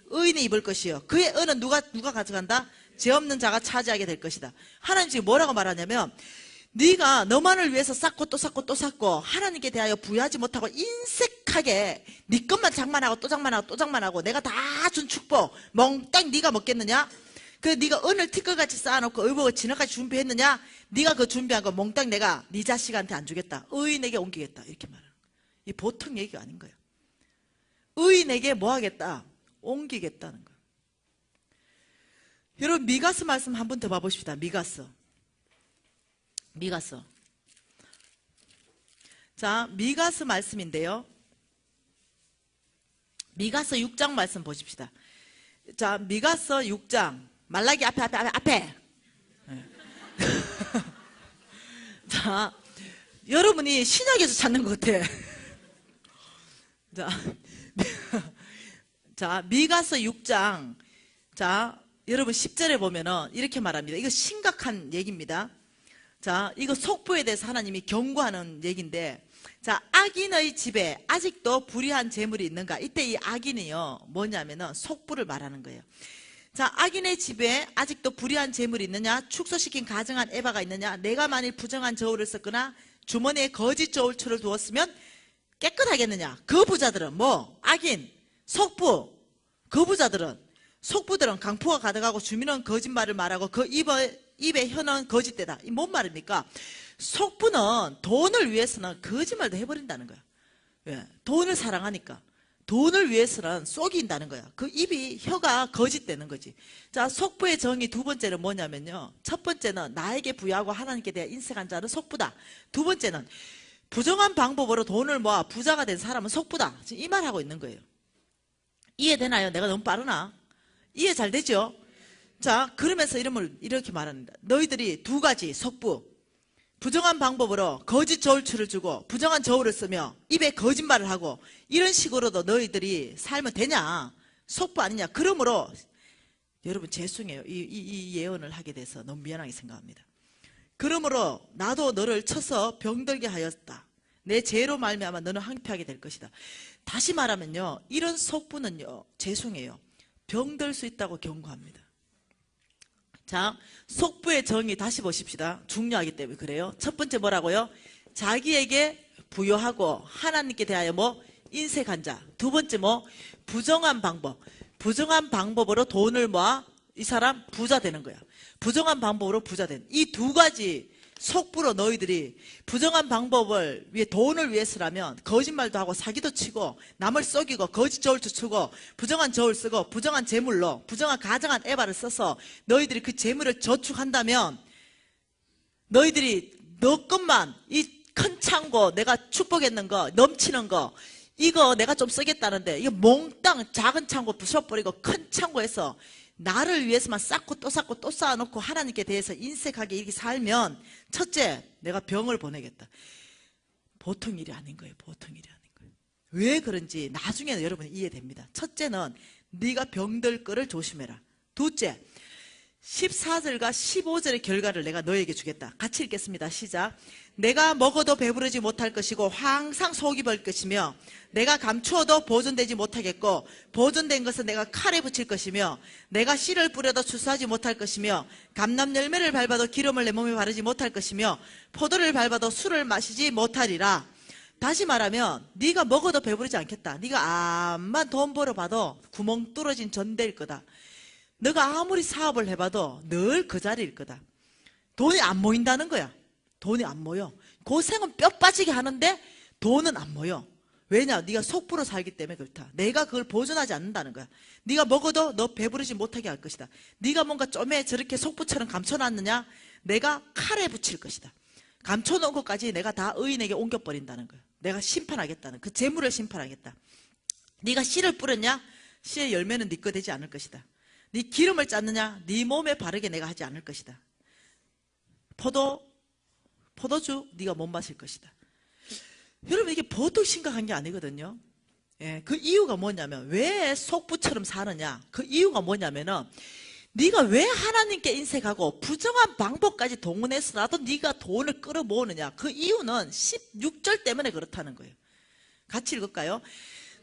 의인이 입을 것이요. 그의 은은 누가 가져간다? 죄 없는 자가 차지하게 될 것이다. 하나님 지금 뭐라고 말하냐면 네가 너만을 위해서 쌓고 또 쌓고 또 쌓고 하나님께 대하여 부여하지 못하고 인색하게 네 것만 장만하고 또 장만하고 또 장만하고 내가 다 준 축복 몽땅 네가 먹겠느냐? 그 네가 은을 티끌같이 쌓아놓고 의복을 진흙같이 준비했느냐? 네가 그 준비한 거 몽땅 내가 네 자식한테 안 주겠다. 의인에게 옮기겠다. 이렇게 말하는 거야. 이 보통 얘기가 아닌 거예요. 의인에게 뭐 하겠다? 옮기겠다는 거예요. 여러분 미가스 말씀 한 번 더 봐보십시다. 미가스. 자, 미가스 말씀인데요. 미가서 6장 말씀 보십시다. 자, 미가서 6장. 말라기 앞에. 네. 자, 여러분이 신약에서 찾는 것 같아. 자, 미가서 6장. 자, 여러분 10절에 보면은 이렇게 말합니다. 이거 심각한 얘기입니다. 자, 이거 속부에 대해서 하나님이 경고하는 얘기인데, 자, 악인의 집에 아직도 불의한 재물이 있는가? 이때 이 악인이요, 뭐냐면은 속부를 말하는 거예요. 자, 악인의 집에 아직도 불의한 재물이 있느냐? 축소시킨 가증한 에바가 있느냐? 내가 만일 부정한 저울을 썼거나 주머니에 거짓 저울추를 두었으면 깨끗하겠느냐? 그 부자들은 뭐? 악인, 속부, 그 부자들은, 속부들은 강포가 가득하고 주민은 거짓말을 말하고 그 입에 혀는 거짓되다. 이 뭔 말입니까? 속부는 돈을 위해서는 거짓말도 해버린다는 거야. 왜? 돈을 사랑하니까. 돈을 위해서는 속인다는 거야. 그 입이, 혀가 거짓되는 거지. 자, 속부의 정의 두 번째는 뭐냐면요. 첫 번째는 나에게 부여하고 하나님께 대해 인색한 자는 속부다. 두 번째는 부정한 방법으로 돈을 모아 부자가 된 사람은 속부다. 지금 이 말하고 있는 거예요. 이해되나요? 내가 너무 빠르나? 이해 잘 되죠? 자, 그러면서 이름을 이렇게 말합니다. 너희들이 두 가지 속부, 부정한 방법으로 거짓 저울추를 주고 부정한 저울을 쓰며 입에 거짓말을 하고 이런 식으로도 너희들이 살면 되냐? 속부 아니냐? 그러므로 여러분 죄송해요. 이 예언을 하게 돼서 너무 미안하게 생각합니다. 그러므로 나도 너를 쳐서 병들게 하였다. 내 죄로 말미암아 너는 황폐하게 될 것이다. 다시 말하면요, 이런 속부는요, 죄송해요, 병들 수 있다고 경고합니다. 자, 속부의 정의 다시 보십시다. 중요하기 때문에 그래요. 첫 번째 뭐라고요? 자기에게 부여하고 하나님께 대하여 뭐? 인색한 자. 두 번째 뭐? 부정한 방법. 부정한 방법으로 돈을 모아 이 사람 부자 되는 거야. 부정한 방법으로 부자 되는. 이 두 가지 속부로 너희들이 부정한 방법을 위해 돈을 위해서라면 거짓말도 하고 사기도 치고 남을 속이고 거짓 저울도 치고 부정한 저울 쓰고 부정한 재물로 부정한 가정한 에바를 써서 너희들이 그 재물을 저축한다면 너희들이 너 것만 이 큰 창고 내가 축복했는 거 넘치는 거 이거 내가 좀 쓰겠다는데 이거 몽땅 작은 창고 부숴버리고 큰 창고에서 나를 위해서만 쌓고 또 쌓고 또 쌓아놓고 하나님께 대해서 인색하게 이렇게 살면 첫째, 내가 병을 보내겠다. 보통 일이 아닌 거예요. 보통 일이 아닌 거예요. 왜 그런지 나중에는 여러분이 이해됩니다. 첫째는 네가 병들 거를 조심해라. 둘째, 14절과 15절의 결과를 내가 너에게 주겠다. 같이 읽겠습니다. 시작. 내가 먹어도 배부르지 못할 것이고 항상 속이 벌 것이며 내가 감추어도 보존되지 못하겠고 보존된 것은 내가 칼에 붙일 것이며 내가 씨를 뿌려도 추수하지 못할 것이며 감람 열매를 밟아도 기름을 내 몸에 바르지 못할 것이며 포도를 밟아도 술을 마시지 못하리라. 다시 말하면 네가 먹어도 배부르지 않겠다. 네가 암만 돈 벌어봐도 구멍 뚫어진 전대일 거다. 너가 아무리 사업을 해봐도 늘 그 자리일 거다. 돈이 안 모인다는 거야. 돈이 안 모여. 고생은 뼈 빠지게 하는데 돈은 안 모여. 왜냐? 네가 속부로 살기 때문에 그렇다. 내가 그걸 보존하지 않는다는 거야. 네가 먹어도 너 배부르지 못하게 할 것이다. 네가 뭔가 좀에 저렇게 속부처럼 감춰놨느냐? 내가 칼에 붙일 것이다. 감춰놓은 것까지 내가 다 의인에게 옮겨버린다는 거야. 내가 심판하겠다는 그 재물을 심판하겠다. 네가 씨를 뿌렸냐? 씨의 열매는 네 거 되지 않을 것이다. 네 기름을 짰느냐? 네 몸에 바르게 내가 하지 않을 것이다. 포도주 네가 못 마실 것이다. 여러분 이게 보통 심각한 게 아니거든요. 예, 그 이유가 뭐냐면 왜 속부처럼 사느냐? 그 이유가 뭐냐면은 네가 왜 하나님께 인색하고 부정한 방법까지 동원해서라도 네가 돈을 끌어모으느냐? 그 이유는 16절 때문에 그렇다는 거예요. 같이 읽을까요?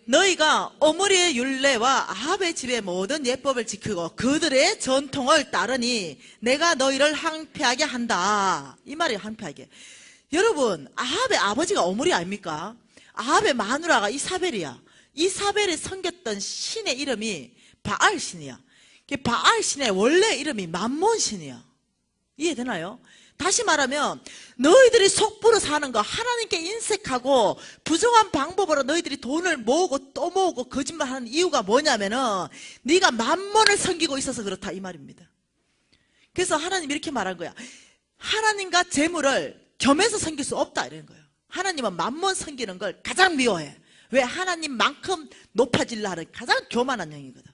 너희가 어머리의 율례와 아합의 집의 모든 예법을 지키고 그들의 전통을 따르니 내가 너희를 황폐하게 한다. 이 말이 황폐하게. 여러분, 아합의 아버지가 어머리 아닙니까? 아합의 마누라가 이사벨이야. 이사벨이 섬겼던 신의 이름이 바알신이야. 바알신의 원래 이름이 맘몬신이야. 이해되나요? 다시 말하면 너희들이 속부로 사는 거, 하나님께 인색하고 부정한 방법으로 너희들이 돈을 모으고 또 모으고 거짓말하는 이유가 뭐냐면은 네가 맘몬을 섬기고 있어서 그렇다 이 말입니다. 그래서 하나님이 이렇게 말한 거야. 하나님과 재물을 겸해서 섬길 수 없다 이런 거예요. 하나님은 맘몬 섬기는 걸 가장 미워해. 왜? 하나님만큼 높아지려 하는 가장 교만한 영이거든.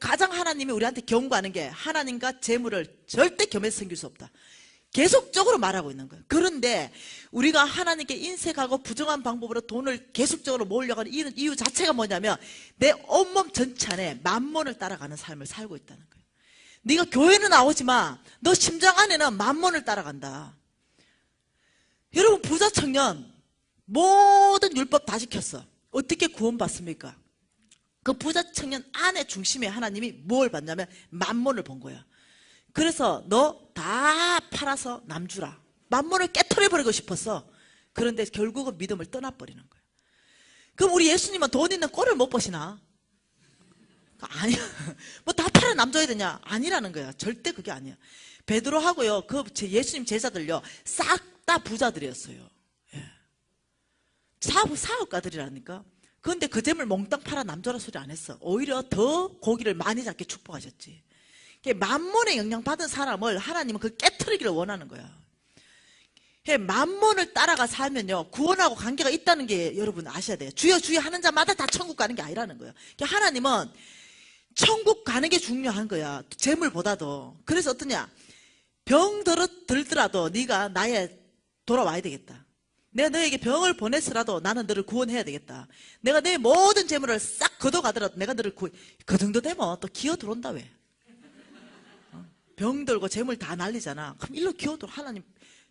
가장 하나님이 우리한테 경고하는 게 하나님과 재물을 절대 겸해서 섬길 수 없다. 계속적으로 말하고 있는 거예요. 그런데 우리가 하나님께 인색하고 부정한 방법으로 돈을 계속적으로 모으려고 하는 이유 자체가 뭐냐면 내 온몸 전체 안에 맘몬을 따라가는 삶을 살고 있다는 거예요. 네가 교회는 나오지만 너 심장 안에는 맘몬을 따라간다. 여러분, 부자 청년 모든 율법 다 지켰어. 어떻게 구원받습니까? 그 부자 청년 안에 중심에 하나님이 뭘 봤냐면 만몬을 본 거야. 그래서 너 다 팔아서 남 주라. 만몬을 깨트려버리고 싶었어. 그런데 결국은 믿음을 떠나버리는 거야. 그럼 우리 예수님은 돈 있는 꼴을 못 보시나? 아니야. 뭐 다 팔아 남 줘야 되냐? 아니라는 거야. 절대 그게 아니야. 베드로하고요, 그 예수님 제자들요, 싹 다 부자들이었어요. 예. 사업가들이라니까. 그런데 그 재물 몽땅 팔아 남 줘라 소리 안 했어. 오히려 더 고기를 많이 잡게 축복하셨지. 만몬의 영향 받은 사람을 하나님은 그 깨트리기를 원하는 거야. 만몬을 따라가 살면요, 구원하고 관계가 있다는 게 여러분 아셔야 돼요. 주여 주여 하는 자마다 다 천국 가는 게 아니라는 거예요. 하나님은 천국 가는 게 중요한 거야. 재물보다도. 그래서 어떠냐, 병 들더라도 네가 나의 돌아와야 되겠다. 내가 너에게 병을 보냈으라도 나는 너를 구원해야 되겠다. 내가 내 모든 재물을 싹 걷어가더라도 내가 너를 그 정도 되면 또 기어 들어온다. 왜? 병 들고 재물 다 날리잖아. 그럼 일로 기어 들어. 하나님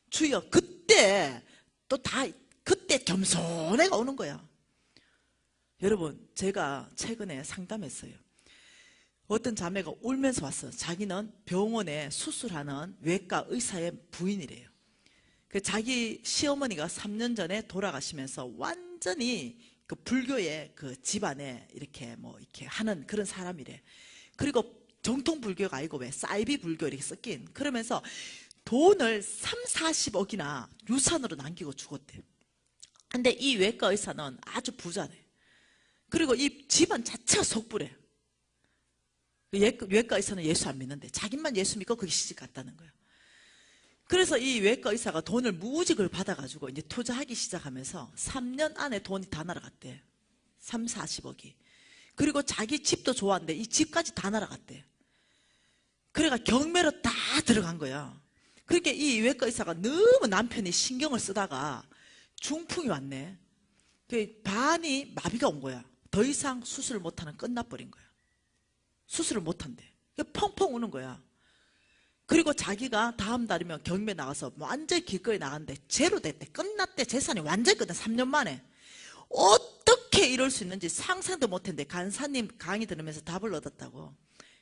주여. 그때 또 다 그때 겸손해가 오는 거야. 여러분, 제가 최근에 상담했어요. 어떤 자매가 울면서 왔어요. 자기는 병원에 수술하는 외과 의사의 부인이래요. 그 자기 시어머니가 3년 전에 돌아가시면서 완전히 그 불교의 그 집안에 이렇게 이렇게 하는 그런 사람이래. 그리고 정통 불교가 아니고 왜 사이비 불교 이렇게 섞인, 그러면서 돈을 30-40억이나 유산으로 남기고 죽었대. 근데 이 외과 의사는 아주 부자래. 그리고 이 집안 자체가 속부래. 외과 의사는 예수 안 믿는데 자기만 예수 믿고 거기 시집 갔다는 거야. 그래서 이 외과 의사가 돈을 무직을 받아가지고 이제 투자하기 시작하면서 3년 안에 돈이 다 날아갔대. 30-40억이. 그리고 자기 집도 좋았는데 이 집까지 다 날아갔대. 그래가 경매로 다 들어간 거야. 그렇게 이 외과 의사가 너무 남편이 신경을 쓰다가 중풍이 왔네. 반이 마비가 온 거야. 더 이상 수술을 못하는, 끝나버린 거야. 수술을 못한대. 펑펑 우는 거야. 그리고 자기가 다음 달이면 경매 나가서 완전히 길거리 나갔는데 제로 됐대. 끝났대. 재산이 완전히 끝났대. 3년 만에. 어떻게 이럴 수 있는지 상상도 못했는데 간사님 강의 들으면서 답을 얻었다고.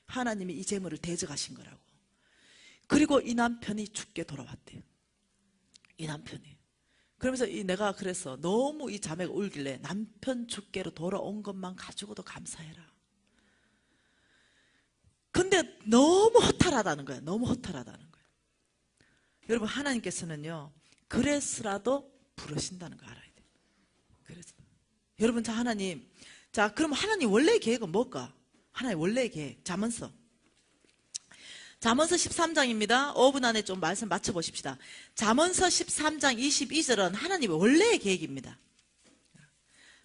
하나님이 이 재물을 대적하신 거라고. 그리고 이 남편이 죽게 돌아왔대. 이 남편이. 그러면서 내가 그래서 너무 이 자매가 울길래 남편 죽게로 돌아온 것만 가지고도 감사해라. 근데 너무 허탈하다는 거야. 너무 허탈하다는 거야. 여러분, 하나님께서는요, 그래서라도 부르신다는 거 알아야 돼요. 그래서 여러분, 자, 하나님, 자, 그럼 하나님 원래의 계획은 뭘까? 하나님 원래의 계획, 잠언서 13장입니다. 5분 안에 좀 말씀 맞춰보십시다. 잠언서 13장 22절은 하나님의 원래의 계획입니다.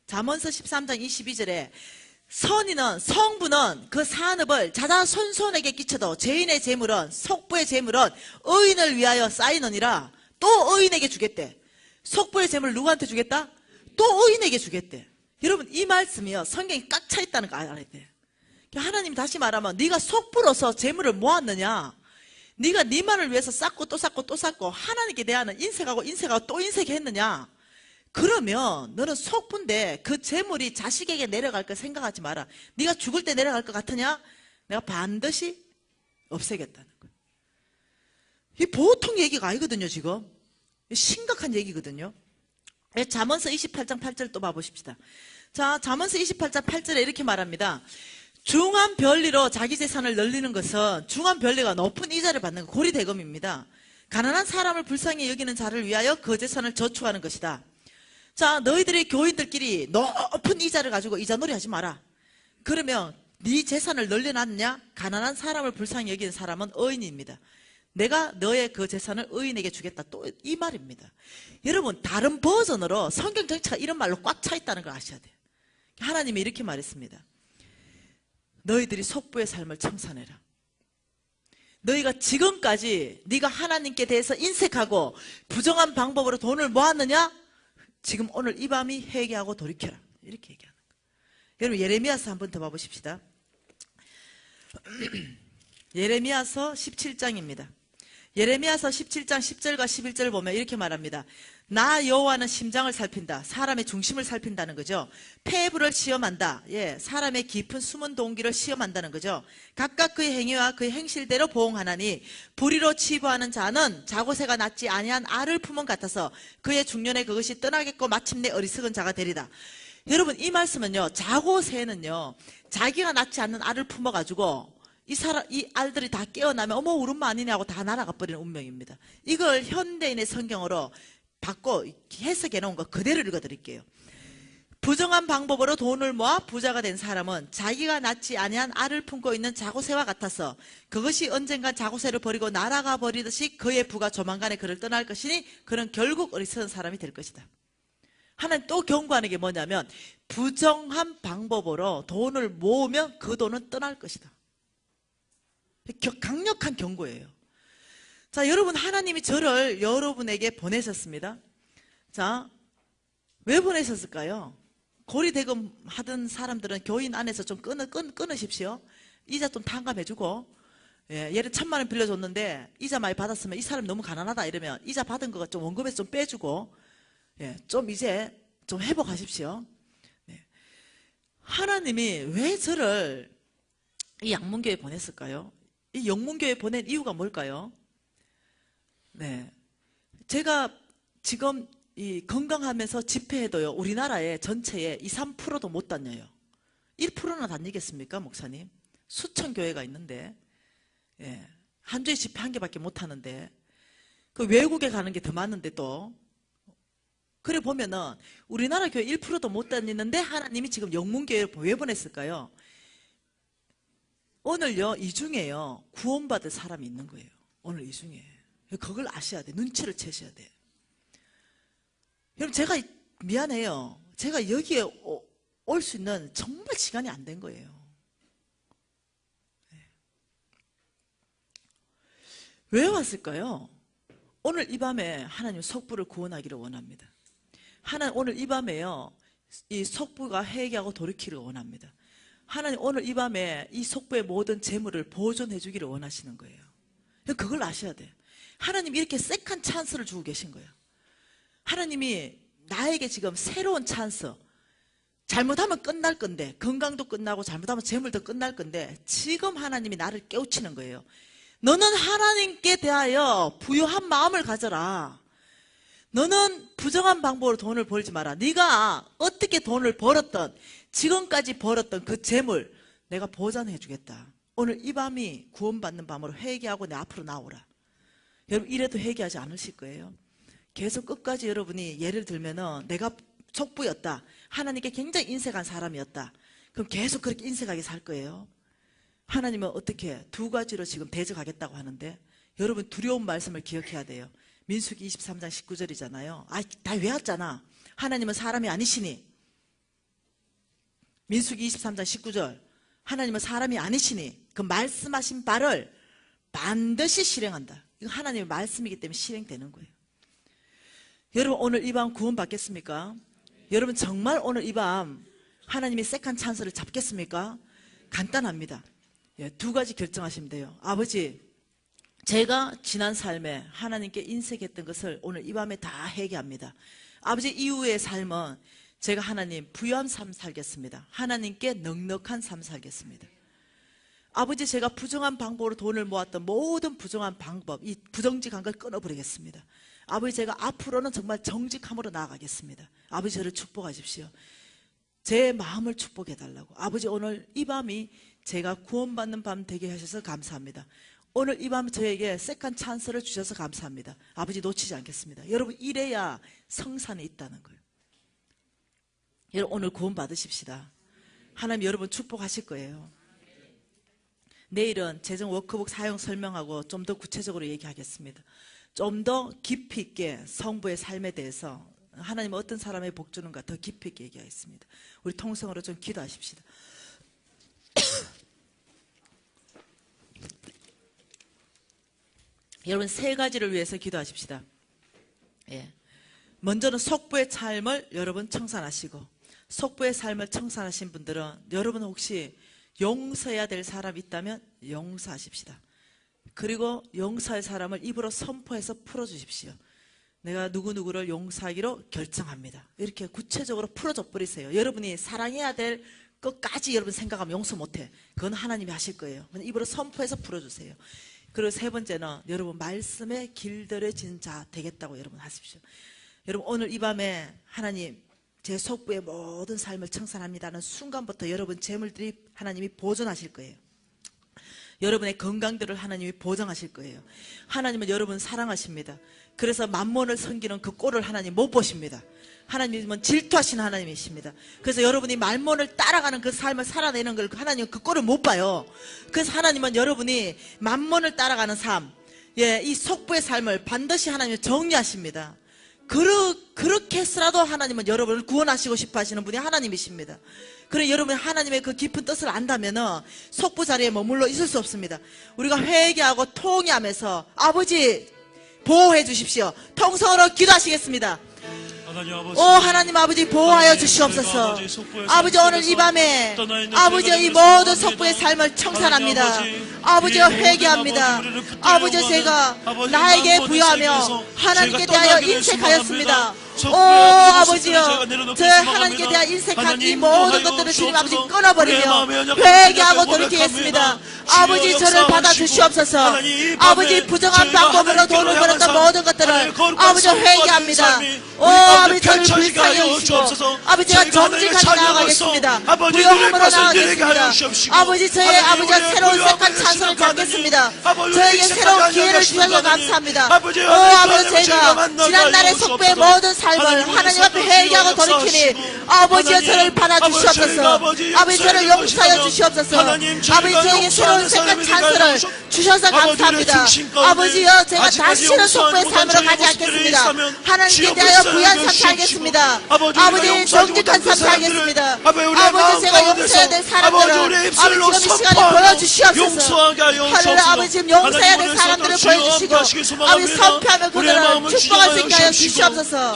잠언서 13장 22절에 선인은, 성부는 그 산업을 자자손손에게 끼쳐도 죄인의 재물은, 속부의 재물은 의인을 위하여 쌓이느니라. 또 의인에게 주겠대. 속부의 재물을 누구한테 주겠다? 또 의인에게 주겠대. 여러분, 이 말씀이요, 성경이 꽉 차 있다는 거 알아야 돼. 하나님이 다시 말하면 네가 속부로서 재물을 모았느냐, 네가 네만을 위해서 쌓고 또 쌓고 또 쌓고 하나님께 대하는 인색하고 인색하고 또 인색했느냐, 그러면 너는 속부인데 그 재물이 자식에게 내려갈 거 생각하지 마라. 네가 죽을 때 내려갈 것 같으냐? 내가 반드시 없애겠다는 거야. 이 보통 얘기가 아니거든요. 지금 심각한 얘기거든요. 잠언서 28장 8절 또 봐보십시다. 자, 잠언서 28장 8절에 이렇게 말합니다. 중한 별리로 자기 재산을 늘리는 것은 중한 별리가 높은 이자를 받는 고리대금입니다. 가난한 사람을 불쌍히 여기는 자를 위하여 그 재산을 저축하는 것이다. 자, 너희들의 교인들끼리 높은 이자를 가지고 이자놀이 하지 마라. 그러면 네 재산을 늘려놨느냐? 가난한 사람을 불쌍히 여기는 사람은 의인입니다. 내가 너의 그 재산을 의인에게 주겠다. 또 이 말입니다. 여러분, 다른 버전으로 성경 전체가 이런 말로 꽉 차 있다는 걸 아셔야 돼요. 하나님이 이렇게 말했습니다. 너희들이 속부의 삶을 청산해라. 너희가 지금까지 네가 하나님께 대해서 인색하고 부정한 방법으로 돈을 모았느냐? 지금 오늘 이 밤이 회개하고 돌이켜라. 이렇게 얘기하는 거예요. 여러분, 예레미야서 한번 더 봐보십시다. 예레미야서 17장입니다. 예레미야서 17장 10절과 11절 보면 이렇게 말합니다. 나 여호와는 심장을 살핀다. 사람의 중심을 살핀다는 거죠. 폐부를 시험한다. 예, 사람의 깊은 숨은 동기를 시험한다는 거죠. 각각 그의 행위와 그의 행실대로 보응하나니 불의로 치부하는 자는 자고새가 낳지 아니한 알을 품은 같아서 그의 중년에 그것이 떠나겠고 마침내 어리석은 자가 되리다. 여러분, 이 말씀은요, 자고새는요 자기가 낳지 않는 알을 품어가지고 이 알들이 다 깨어나면 어머 우리 엄마 아니냐고 다 날아가 버리는 운명입니다. 이걸 현대인의 성경으로 바꿔 해석해 놓은 거 그대로 읽어 드릴게요. 부정한 방법으로 돈을 모아 부자가 된 사람은 자기가 낳지 아니한 알을 품고 있는 자고새와 같아서 그것이 언젠가 자고새를 버리고 날아가 버리듯이 그의 부가 조만간에 그를 떠날 것이니 그는 결국 어리석은 사람이 될 것이다. 하나님 또 경고하는 게 뭐냐면 부정한 방법으로 돈을 모으면 그 돈은 떠날 것이다. 강력한 경고예요. 자, 여러분, 하나님이 저를 여러분에게 보내셨습니다. 자, 왜 보내셨을까요? 고리대금 하던 사람들은 교인 안에서 좀 끊으십시오. 이자 좀 탕감해주고, 예, 얘를 1,000만 원 빌려줬는데 이자 많이 받았으면 이 사람 너무 가난하다 이러면 이자 받은 거 좀 원금에서 좀 빼주고, 예, 좀 이제 좀 회복하십시오. 네. 하나님이 왜 저를 이 양문교에 보냈을까요? 이 영문교에 보낸 이유가 뭘까요? 네, 제가 지금 이 건강하면서 집회해도요 우리나라의 전체에 2, 3%도 못 다녀요. 1%나 다니겠습니까, 목사님? 수천 교회가 있는데, 예, 한 주에 집회 한 개밖에 못 하는데, 그 외국에 가는 게 더 많은데 또 그래 보면은 우리나라 교회 1%도 못 다니는데 하나님이 지금 영문교회를 왜 보냈을까요? 오늘요, 이 중에요, 구원받을 사람이 있는 거예요. 오늘 이 중에. 그걸 아셔야 돼. 눈치를 채셔야 돼. 여러분, 제가 미안해요. 제가 여기에 올 수 있는 정말 시간이 안 된 거예요. 네. 왜 왔을까요? 오늘 이 밤에 하나님 속부를 구원하기를 원합니다. 하나님 오늘 이 밤에요, 이 속부가 회개하고 돌이키기를 원합니다. 하나님 오늘 이 밤에 이 속부의 모든 재물을 보존해 주기를 원하시는 거예요. 그걸 아셔야 돼요. 하나님 이렇게 세컨 찬스를 주고 계신 거예요. 하나님이 나에게 지금 새로운 찬스, 잘못하면 끝날 건데, 건강도 끝나고 잘못하면 재물도 끝날 건데 지금 하나님이 나를 깨우치는 거예요. 너는 하나님께 대하여 부유한 마음을 가져라. 너는 부정한 방법으로 돈을 벌지 마라. 네가 어떻게 돈을 벌었던, 지금까지 벌었던 그 재물 내가 보전해 주겠다. 오늘 이 밤이 구원받는 밤으로 회개하고 내 앞으로 나오라. 여러분, 이래도 회개하지 않으실 거예요. 계속 끝까지 여러분이 예를 들면은 내가 촉부였다, 하나님께 굉장히 인색한 사람이었다, 그럼 계속 그렇게 인색하게 살 거예요. 하나님은 어떻게 두 가지로 지금 대적하겠다고 하는데, 여러분 두려운 말씀을 기억해야 돼요. 민수기 23장 19절이잖아요. 다 외웠잖아. 하나님은 사람이 아니시니. 민수기 23장 19절. 하나님은 사람이 아니시니 그 말씀하신 바를 반드시 실행한다. 이거 하나님의 말씀이기 때문에 실행되는 거예요. 여러분, 오늘 이 밤 구원 받겠습니까? 여러분, 정말 오늘 이 밤 하나님이 세컨 찬스를 잡겠습니까? 간단합니다. 예, 두 가지 결정하시면 돼요. 아버지, 제가 지난 삶에 하나님께 인색했던 것을 오늘 이 밤에 다 회개합니다. 아버지, 이후의 삶은 제가 하나님 부유한 삶 살겠습니다. 하나님께 넉넉한 삶 살겠습니다. 아버지, 제가 부정한 방법으로 돈을 모았던 모든 부정한 방법, 이 부정직한 걸 끊어버리겠습니다. 아버지, 제가 앞으로는 정말 정직함으로 나아가겠습니다. 아버지, 저를 축복하십시오. 제 마음을 축복해달라고. 아버지, 오늘 이 밤이 제가 구원받는 밤 되게 하셔서 감사합니다. 오늘 이 밤 저에게 세컨 찬스를 주셔서 감사합니다. 아버지, 놓치지 않겠습니다. 여러분, 이래야 성산이 있다는 거예요. 여러분, 오늘 구원 받으십시다. 하나님 여러분 축복하실 거예요. 내일은 재정 워크북 사용 설명하고 좀 더 구체적으로 얘기하겠습니다. 좀 더 깊이 있게 성부의 삶에 대해서 하나님 어떤 사람의 복 주는가 더 깊이 있게 얘기하겠습니다. 우리 통성으로 좀 기도하십시다. 여러분, 세 가지를 위해서 기도하십시다. 예. 먼저는 속부의 삶을 여러분 청산하시고, 속부의 삶을 청산하신 분들은 여러분 혹시 용서해야 될 사람 있다면 용서하십시다. 그리고 용서할 사람을 입으로 선포해서 풀어주십시오. 내가 누구누구를 용서하기로 결정합니다. 이렇게 구체적으로 풀어줘 버리세요. 여러분이 사랑해야 될 것까지 여러분 생각하면 용서 못해. 그건 하나님이 하실 거예요. 입으로 선포해서 풀어주세요. 그리고 세 번째는 여러분 말씀에 길들여진 자 되겠다고 여러분 하십시오. 여러분 오늘 이 밤에 하나님 제 속부의 모든 삶을 청산합니다는 순간부터 여러분 재물들이 하나님이 보존하실 거예요. 여러분의 건강들을 하나님이 보장하실 거예요. 하나님은 여러분 사랑하십니다. 그래서 만몬을 섬기는 그 꼴을 하나님 못 보십니다. 하나님은 질투하시는 하나님이십니다. 그래서 여러분이 만몬을 따라가는 그 삶을 살아내는 걸 하나님은 그 꼴을 못 봐요. 그래서 하나님은 여러분이 만몬을 따라가는 삶, 이 속부의 삶을 반드시 하나님이 정리하십니다. 그렇게 해서라도 하나님은 여러분을 구원하시고 싶어 하시는 분이 하나님이십니다. 그래 여러분이 하나님의 그 깊은 뜻을 안다면은 속부 자리에 머물러 있을 수 없습니다. 우리가 회개하고 통회하면서 아버지 보호해 주십시오. 통성으로 기도하시겠습니다. 오 하나님 아버지 보호하여 주시옵소서. 아버지 오늘 이 밤에 아버지의 이 모든 속부의 삶을 청산합니다. 아버지와 회개합니다. 아버지 제가 나에게 부여하며 하나님께 대하여 인색하였습니다. 오 아버지여 저 하나님께 대하여 인색한 이 모든 것들을 주님 아버지 끊어버리며 회개하고 돌이키겠습니다. 아버지 저를 받아주시옵소서. 아버지 부정한 방법으로 돈을 벌었던 모든 것들을 아버지 회개합니다. 오 아버지 저를 불쌍히 여기시고 아버지가 정직하게 나아가겠습니다. 부요함으로 나아가겠습니다. 아버지 저의 아버지가 새로운 색한 찬송을 갖겠습니다. 저에게 새로운 기회를 주셔서 감사합니다. 오 아버지 제가 지난날의 속부의 모든 삶을 하나님 앞에 회개하고 돌이키니 아버지여 저를 받아주시옵소서. 아버지 저를 용서하여 주시옵소서. 아버지 저에게 새로운 색한 찬송을 주셔서 감사합니다. 아버지여 제가 다시는 속부의 삶으로 가지 않겠습니다. 하나님께 대하여 부유한 삶 살겠습니다. 아버지 정직한 삶 살겠습니다. 아버지 제가 용서해야 될 사람들을 아버지 지금 이 시간에 보여주시옵소서. 하늘에 아버지 지금 용서해야 될 사람들을 보여주시고 아버지 선포하며 그들을 축복할 수 있게 하여 주시옵소서.